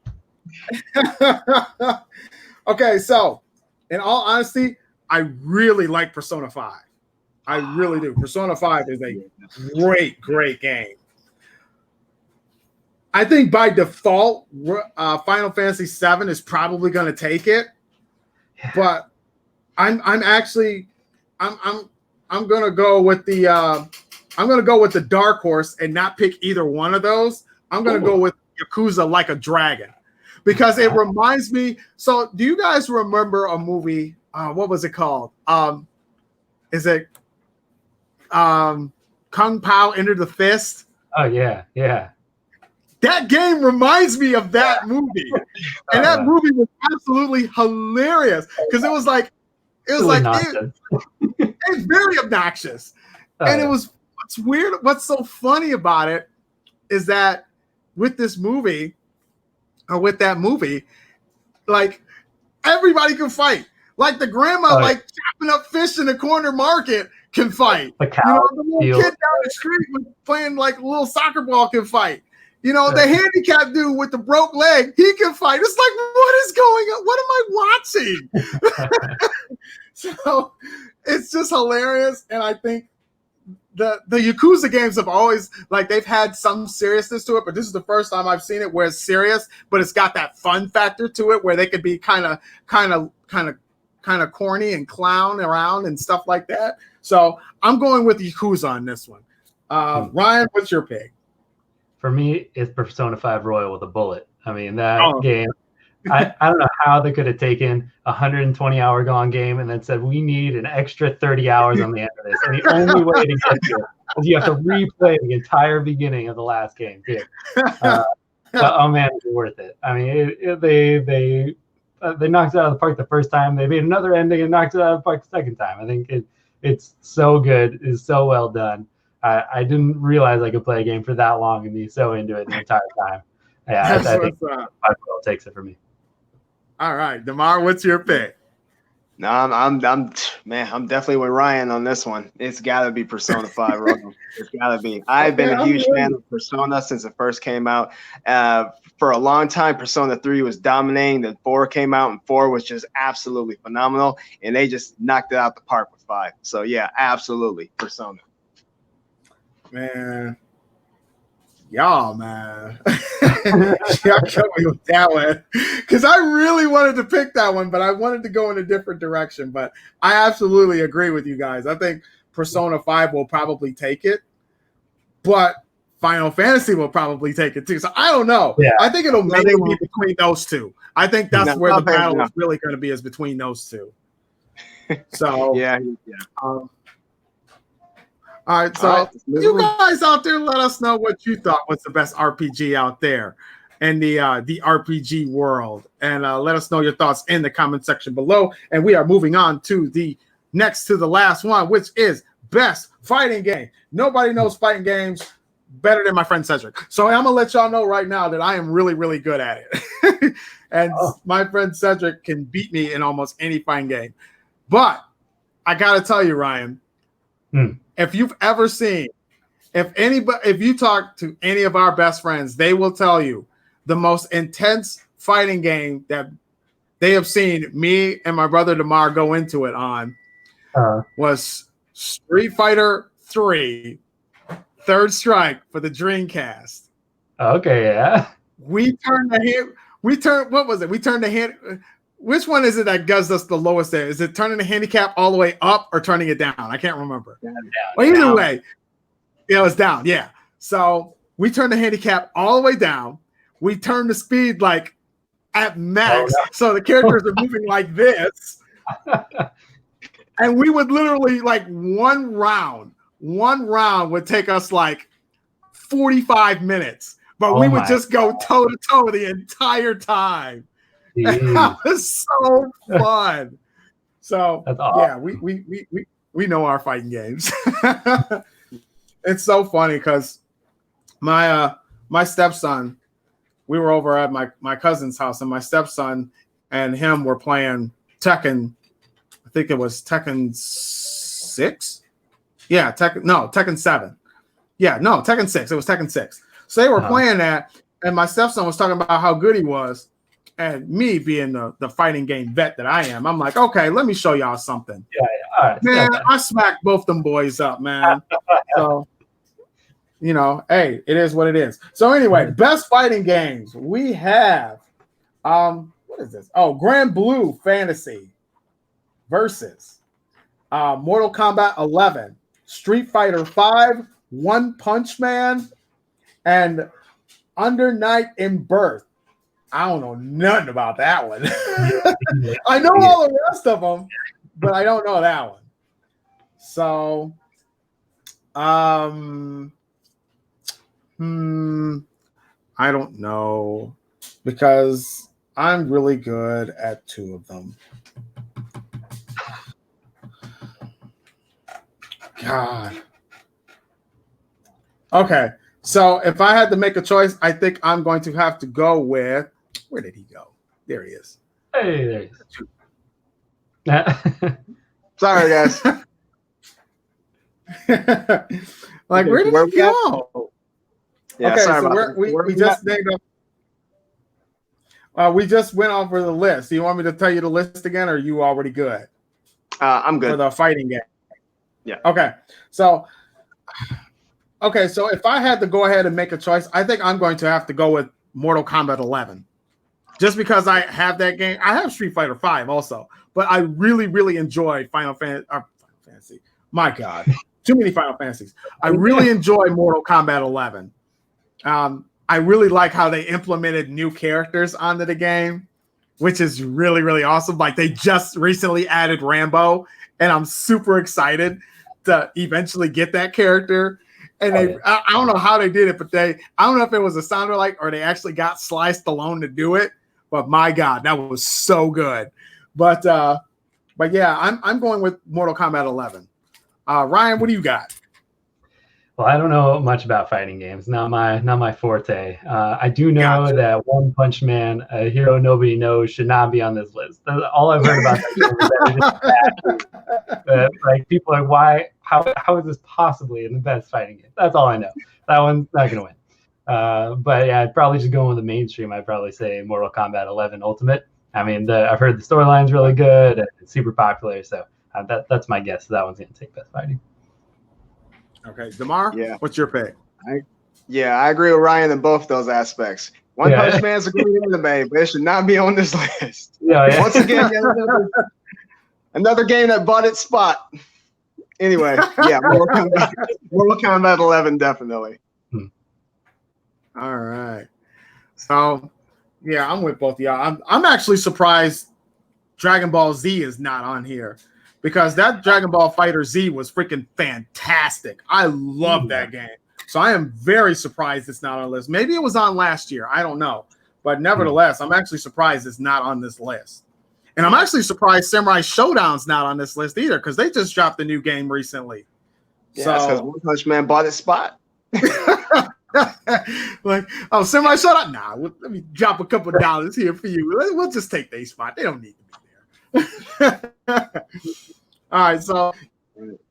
Okay, so in all honesty, I really like Persona 5. I really do. Persona 5 is a great game. I think by default, Final Fantasy VII is probably going to take it, but I'm gonna go with the dark horse and not pick either one of those. I'm gonna go with Yakuza Like a Dragon because it reminds me. So, do you guys remember a movie? What was it called? Is it Kung Pao Enter the Fist? Oh yeah. That game reminds me of that movie, and that movie was absolutely hilarious because it was like. It's very obnoxious. And it was what's weird, what's so funny about it is that with that movie, like everybody can fight. Like the grandma, like chopping up fish in the corner market can fight. The cow, the little kid down the street playing like a little soccer ball can fight. The handicapped dude with the broke leg, he can fight. It's like, what is going on? What am I watching? So it's just hilarious. And I think the Yakuza games have always, like, they've had some seriousness to it, but this is the first time I've seen it where it's serious, but it's got that fun factor to it where they could be kind of corny and clown around and stuff like that. So I'm going with Yakuza on this one. Ryan, what's your pick? For me, it's Persona 5 Royal with a bullet. I mean, that game, I don't know how they could have taken a 120-hour long game and then said, we need an extra 30 hours on the end of this. And the only way to get to it is you have to replay the entire beginning of the last game, too. But, oh, man, it's worth it. I mean, they knocked it out of the park the first time. They made another ending and knocked it out of the park the second time. I think it's so good. It's so well done. I didn't realize I could play a game for that long and be so into it the entire time. Yeah, I think 5 takes it for me. All right, Damar, what's your pick? No, I'm definitely with Ryan on this one. It's got to be Persona 5 Royal. It's got to be. I've been a huge fan of Persona since it first came out. For a long time, Persona 3 was dominating. Then 4 came out, and 4 was just absolutely phenomenal. And they just knocked it out the park with 5. So, yeah, absolutely, Persona. Man. Y'all, man. Y'all killed me with that one. Because I really wanted to pick that one, but I wanted to go in a different direction. But I absolutely agree with you guys. I think Persona 5 will probably take it. But Final Fantasy will probably take it too. So I don't know. Yeah. I think it'll mainly be between those two. I think that's where the battle is really going to be, is between those two. So yeah. All right, so you guys out there, let us know what you thought was the best RPG out there in the RPG world, and let us know your thoughts in the comment section below. And we are moving on to the last one, which is best fighting game. Nobody knows fighting games better than my friend Cedric. So I'm gonna let y'all know right now that I am really, really good at it. And my friend Cedric can beat me in almost any fighting game. But I gotta tell you, Ryan, if you've ever seen, if you talk to any of our best friends, they will tell you the most intense fighting game that they have seen me and my brother Damar go into it on was Street Fighter 3 Third Strike for the Dreamcast. Okay, yeah. We turned what was it? We turned the hand. Which one is it that gives us the lowest there? Is it turning the handicap all the way up or turning it down? I can't remember. Well, either way, it was down. Yeah. So we turned the handicap all the way down. We turned the speed like at max. So the characters are moving like this. And we would literally like one round would take us like 45 minutes, but we would just go toe to toe the entire time. That was so fun. So yeah, we know our fighting games. It's so funny because my stepson, we were over at my cousin's house, and my stepson and him were playing Tekken. I think it was Tekken 6. Yeah, Tekken 7. Yeah, no, Tekken 6. It was Tekken 6. So they were playing that, and my stepson was talking about how good he was. And me being the fighting game vet that I am, I'm like, okay, let me show y'all something. Yeah. All right. Man, I smacked both them boys up, man. So, hey, it is what it is. So anyway, best fighting games. We have, what is this? Oh, Grand Blue Fantasy versus Mortal Kombat 11, Street Fighter 5, One Punch Man, and Under Night in Birth. I don't know nothing about that one. I know all the rest of them, but I don't know that one. So, I don't know because I'm really good at two of them. God. Okay. So if I had to make a choice, I think I'm going to have to go with, where did he go? There he is. Hey, there he is. Sorry, guys. Like, where did he go? Yeah, okay, sorry so we just named up. We just went over the list. Do you want me to tell you the list again, or are you already good? I'm good. For the fighting game. Yeah. Okay. So if I had to go ahead and make a choice, I think I'm going to have to go with Mortal Kombat 11. Just because I have that game. I have Street Fighter 5 also, but I really, really enjoy Final Fantasy. My God, too many Final Fantasies. I really enjoy Mortal Kombat 11. I really like how they implemented new characters onto the game, which is really, really awesome. Like they just recently added Rambo, and I'm super excited to eventually get that character. And I don't know how they did it, but I don't know if it was a sound alike or they actually got Sly Stallone to do it. But my God, that was so good. But yeah, I'm going with Mortal Kombat 11. Ryan, what do you got? Well, I don't know much about fighting games. Not my forte. I do know that One Punch Man, a hero nobody knows, should not be on this list. That's all I've heard about that game is that it's just bad. Like people are, why? How is this possibly in the best fighting game? That's all I know. That one's not gonna win. But yeah, I'd probably just go with the mainstream. I'd probably say Mortal Kombat 11 Ultimate. I mean, I've heard the storyline's really good and it's super popular, so that's my guess. That one's gonna take best fighting. Okay, Damar, what's your pick? I agree with Ryan in both those aspects. One Punch Man's a great anime, but it should not be on this list. Once again, another game that bought its spot. Anyway, Mortal Kombat 11 definitely. All right. So, yeah, I'm with both of y'all. I'm actually surprised Dragon Ball Z is not on here because that Dragon Ball Fighter Z was freaking fantastic. I love that game. So I am very surprised it's not on the list. Maybe it was on last year. I don't know. But nevertheless, I'm actually surprised it's not on this list. And I'm actually surprised Samurai Showdown's not on this list either because they just dropped a new game recently. Yeah, because One Punch Man bought its spot. Like, oh, semi shut up. Nah, let me drop a couple dollars here for you. We'll just take their spot. They don't need to be there. All right, so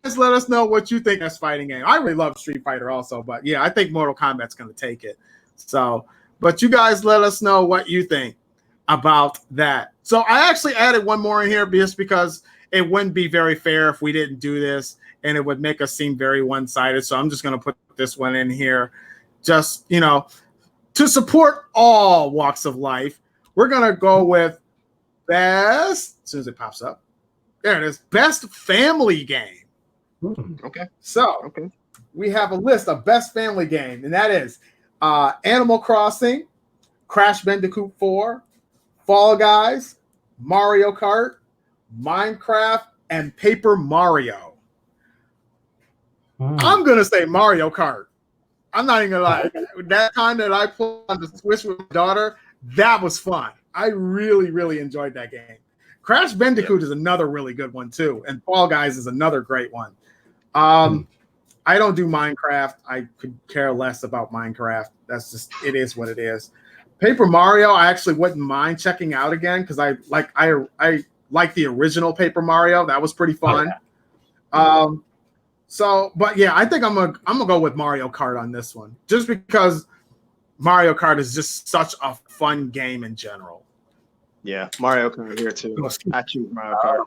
just let us know what you think of this fighting game. I really love Street Fighter also, but yeah, I think Mortal Kombat's going to take it. So, but you guys let us know what you think about that. So I actually added one more in here just because it wouldn't be very fair if we didn't do this, and it would make us seem very one-sided. So I'm just going to put this one in here. Just, to support all walks of life, we're going to go with best, as soon as it pops up, there it is, best family game. Okay. So we have a list of best family game, and that is Animal Crossing, Crash Bandicoot 4, Fall Guys, Mario Kart, Minecraft, and Paper Mario. I'm going to say Mario Kart. I'm not even gonna lie. That time that I played on the Switch with my daughter, that was fun. I really, really enjoyed that game. Crash Bandicoot is another really good one too, and Fall Guys is another great one. I don't do Minecraft. I could care less about Minecraft. That's just, it is what it is. Paper Mario, I actually wouldn't mind checking out again because I like the original Paper Mario. That was pretty fun. So, but yeah, I think I'm gonna go with Mario Kart on this one, just because Mario Kart is just such a fun game in general. Yeah, Mario Kart here too. I choose Mario Kart.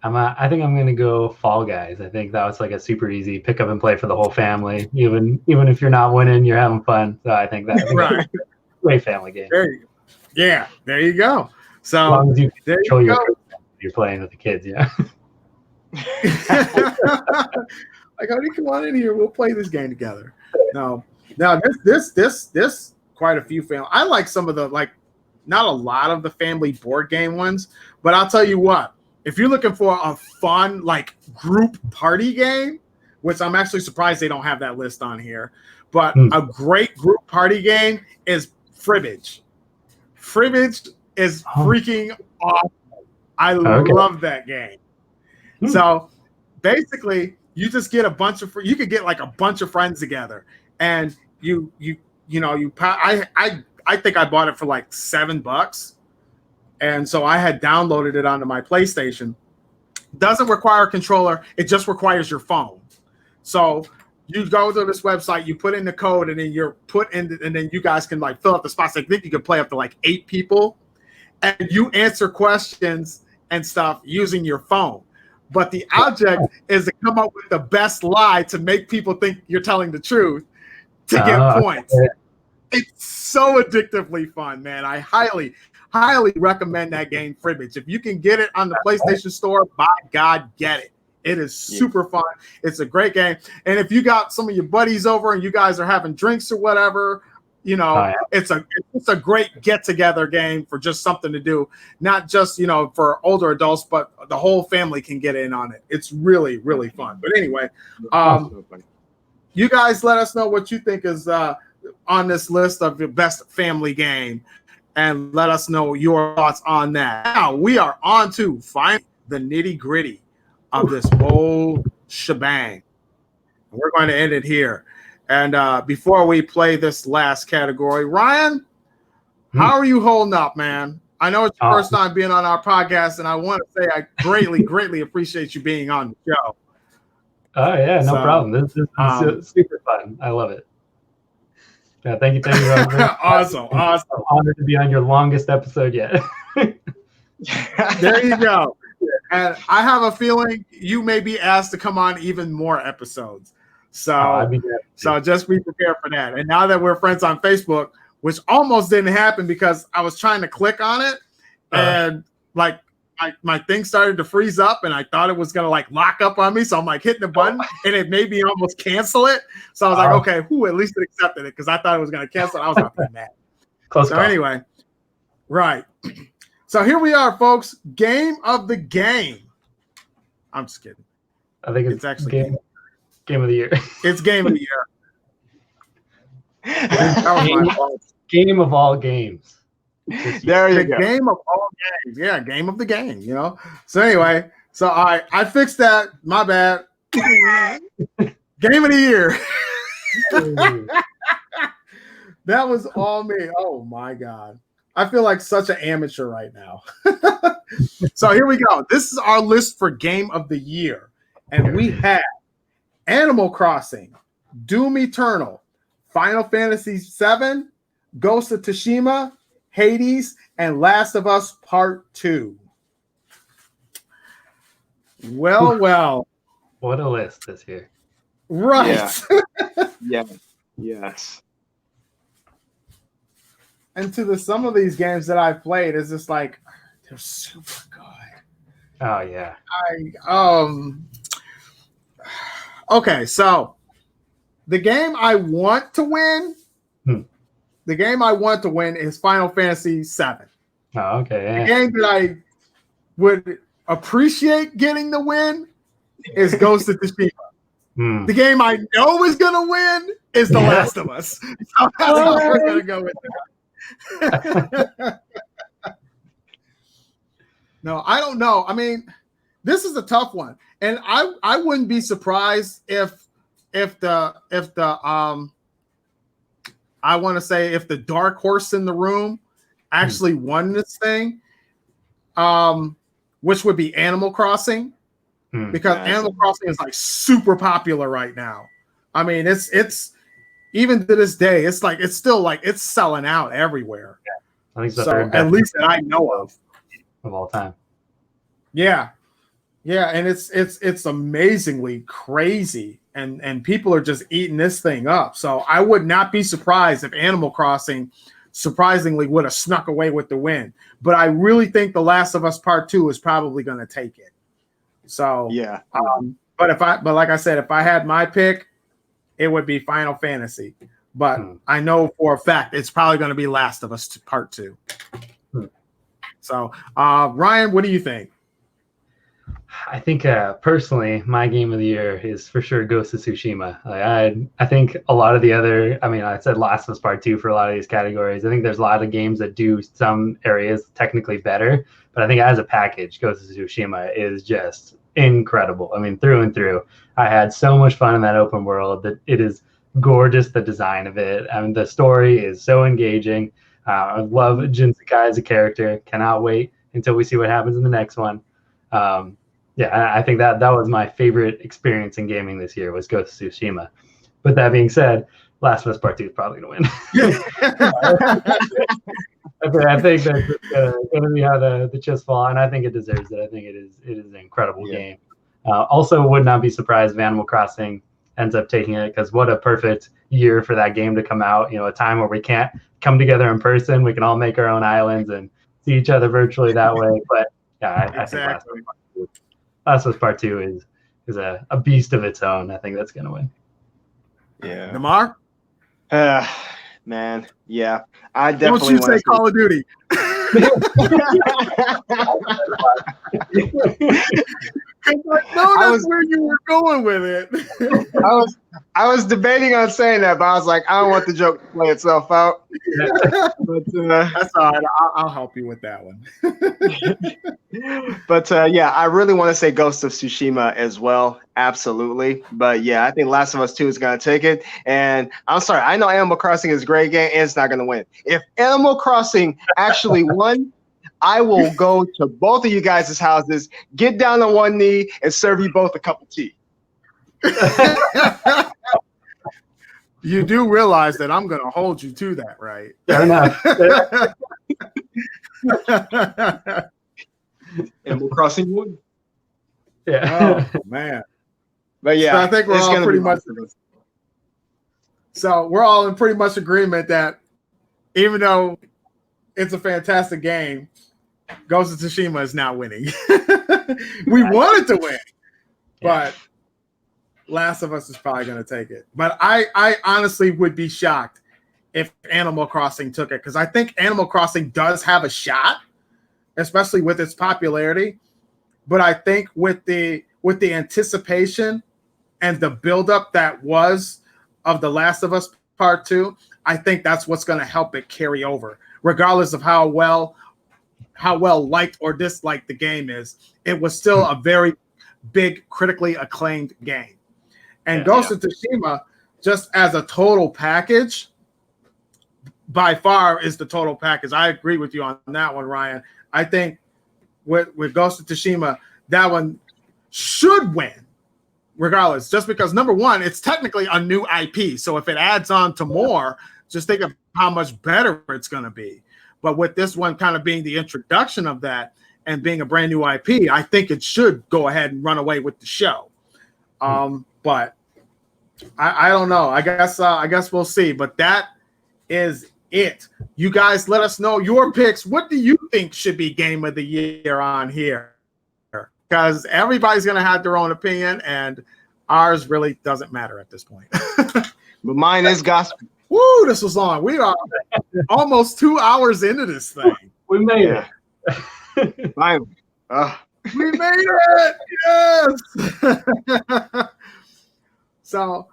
I think I'm gonna go Fall Guys. I think that was like a super easy pick up and play for the whole family. Even if you're not winning, you're having fun. So I think that's a great family game. There you go. Yeah, there you go. So as long as you control you're playing with the kids, yeah. Like, honey, come on in here. We'll play this game together. Now this quite a few family. I like some of the, like, not a lot of the family board game ones, but I'll tell you what. If you're looking for a fun, like, group party game, which I'm actually surprised they don't have that list on here, but a great group party game is Fribbage. Fribbage is freaking awesome. I love that game. So basically, you just get you could get like a bunch of friends together, and I think I bought it for like $7, and so I had downloaded it onto my PlayStation. Doesn't require a controller; it just requires your phone. So you go to this website, you put in the code, and then and then you guys can like fill out the spots. I think you can play up to like 8 people, and you answer questions and stuff using your phone. But the object is to come up with the best lie to make people think you're telling the truth to get points. It's so addictively fun, man. I highly, highly recommend that game, Fribbage. If you can get it on the PlayStation Store, by God, get it. It is super fun. It's a great game. And if you got some of your buddies over and you guys are having drinks or whatever, it's a great get-together game for just something to do. Not just, for older adults, but the whole family can get in on it. It's really, really fun. But anyway, you guys let us know what you think is on this list of your best family game, and let us know your thoughts on that. Now, we are on to find the nitty-gritty of this whole shebang. We're going to end it here. And before we play this last category, Ryan, how are you holding up, man? I know it's your first time being on our podcast, and I want to say I greatly, greatly appreciate you being on the show. Oh, yeah, no problem. This is super fun. I love it. Yeah, thank you. Awesome. I'm honored to be on your longest episode yet. There you go. And I have a feeling you may be asked to come on even more episodes. So just be prepared for that. And now that we're friends on Facebook, which almost didn't happen because I was trying to click on it, and like my thing started to freeze up, and I thought it was gonna like lock up on me. So I'm like hitting the button, and it made me almost cancel it. So I was like, okay, at least it accepted it, because I thought it was gonna cancel it. I was gonna be mad. Anyway, right. So here we are, folks. Game of the game. I'm just kidding. I think it's actually game of the year. It's game of the year. Game of all games. There you go. Game of all games. Yeah, game of the game, So anyway, I fixed that. My bad. Game of the year. That was all me. Oh my God. I feel like such an amateur right now. So here we go. This is our list for Game of the Year. And we have Animal Crossing, Doom Eternal, Final Fantasy VII, Ghost of Tsushima, Hades, and Last of Us Part 2. Well. What a list this year. Right. Yeah. Yes. And to some of these games that I've played, it's just like they're super good. Oh yeah. Okay, so the game I want to win, is Final Fantasy VII. Oh, okay. Yeah. The game that I would appreciate getting the win is Ghost of Tsushima. The game I know is gonna win is The Last of Us. So that's how we're gonna go with that. No, I don't know. I mean, this is a tough one, and I wouldn't be surprised if the I want to say if the dark horse in the room actually won this thing, which would be Animal Crossing, because Animal Crossing is like super popular right now. I mean, it's even to this day, it's still it's selling out everywhere. Yeah. I think so. At least that I know of all time. Yeah, and it's amazingly crazy, and people are just eating this thing up. So I would not be surprised if Animal Crossing surprisingly would have snuck away with the win. But I really think The Last of Us Part 2 is probably going to take it. So yeah. But like I said, if I had my pick, it would be Final Fantasy. But I know for a fact it's probably going to be Last of Us Part 2. So Ryan, what do you think? I think personally, my game of the year is for sure Ghost of Tsushima. I think a lot of the other, I said Last of Us Part 2 for a lot of these categories. I think there's a lot of games that do some areas technically better, but I think as a package, Ghost of Tsushima is just incredible. I mean, through and through. I had so much fun in that open world. That it is gorgeous, the design of it. I mean, the story is so engaging. I love Jin Sakai as a character. Cannot wait until we see what happens in the next one. Yeah, I think that was my favorite experience in gaming this year was Ghost of Tsushima. But that being said, Last of Us Part 2 is probably going to win. I think that's going to be how the chips fall, and I think it deserves it. I think it is an incredible game. Also, would not be surprised if Animal Crossing ends up taking it, because what a perfect year for that game to come out. A time where we can't come together in person. We can all make our own islands and see each other virtually that way. But yeah, I think Last of Us Part 2 is a beast of its own. I think that's going to win. Yeah. Namar? Man, yeah. I definitely Don't you say Call of Duty. That's where you were going with it. I was debating on saying that, but I was like, I don't want the joke to play itself out. But, that's all right. I'll help you with that one. But yeah, I really want to say Ghost of Tsushima as well. Absolutely. But yeah, I think Last of Us 2 is going to take it. And I'm sorry, I know Animal Crossing is a great game and it's not going to win. If Animal Crossing actually won, I will go to both of you guys' houses, get down on one knee, and serve you both a cup of tea. You do realize that I'm going to hold you to that, right? Fair enough. Animal Crossing won. Yeah. Oh, man. But yeah, so I think we're all pretty much. So we're all in pretty much agreement that even though it's a fantastic game, Ghost of Tsushima is not winning. We wanted to win, but Last of Us is probably going to take it. But I honestly would be shocked if Animal Crossing took it, because I think Animal Crossing does have a shot, especially with its popularity. But I think with the anticipation and the buildup that was of The Last of Us Part 2, I think that's what's going to help it carry over, regardless of how well liked or disliked the game is. It was still a very big, critically acclaimed game. And Ghost of Tsushima, just as a total package, by far is the total package. I agree with you on that one, Ryan. I think with Ghost of Tsushima, that one should win regardless, just because number one, it's technically a new IP. So if it adds on to more, just think of how much better it's going to be. But with this one kind of being the introduction of that and being a brand new IP, I think it should go ahead and run away with the show. But I don't know. I guess we'll see. But that is it. You guys let us know your picks. What do you think should be game of the year on here? Because everybody's going to have their own opinion, and ours really doesn't matter at this point. But mine is gospel. Woo, this was long. We are almost 2 hours into this thing. We made it. Mine. We made it. Yes. So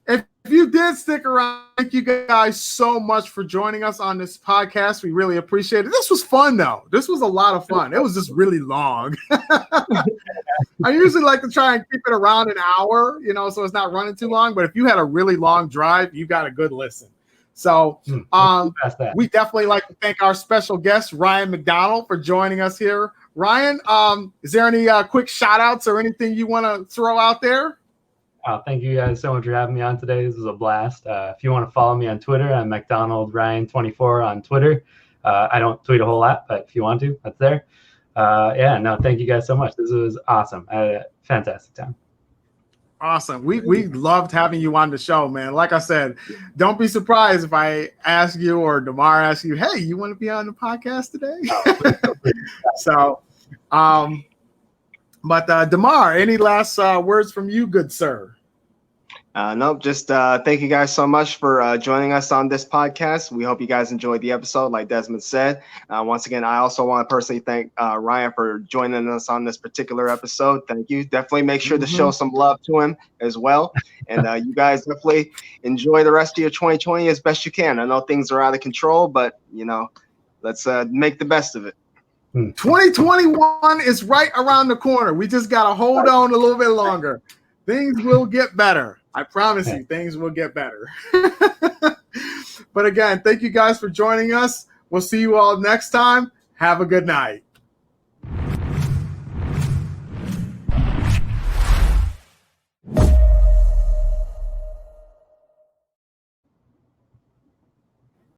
if you did stick around, thank you guys so much for joining us on this podcast. We really appreciate it. This was fun, though. This was a lot of fun. It was just really long. I usually like to try and keep it around an hour, so it's not running too long. But if you had a really long drive, you got a good listen. So we definitely like to thank our special guest, Ryan MacDonald, for joining us here. Ryan, is there any quick shout outs or anything you want to throw out there? Thank you guys so much for having me on today. This was a blast. If you want to follow me on Twitter, I'm MacDonaldRyan24 on Twitter. I don't tweet a whole lot, but if you want to, that's there. Thank you guys so much. This was awesome. I had a fantastic time. Awesome. We loved having you on the show, man. Like I said, don't be surprised if I ask you or DeMar asks you, hey, you want to be on the podcast today? So, but DeMar, any last words from you, good sir? Nope. Just thank you guys so much for joining us on this podcast. We hope you guys enjoyed the episode, like Desmond said. Once again, I also want to personally thank Ryan for joining us on this particular episode. Thank you. Definitely make sure to show some love to him as well. And you guys definitely enjoy the rest of your 2020 as best you can. I know things are out of control, but, let's make the best of it. 2021 is right around the corner. We just got to hold on a little bit longer. Things will get better. I promise you, things will get better. But again, thank you guys for joining us. We'll see you all next time. Have a good night.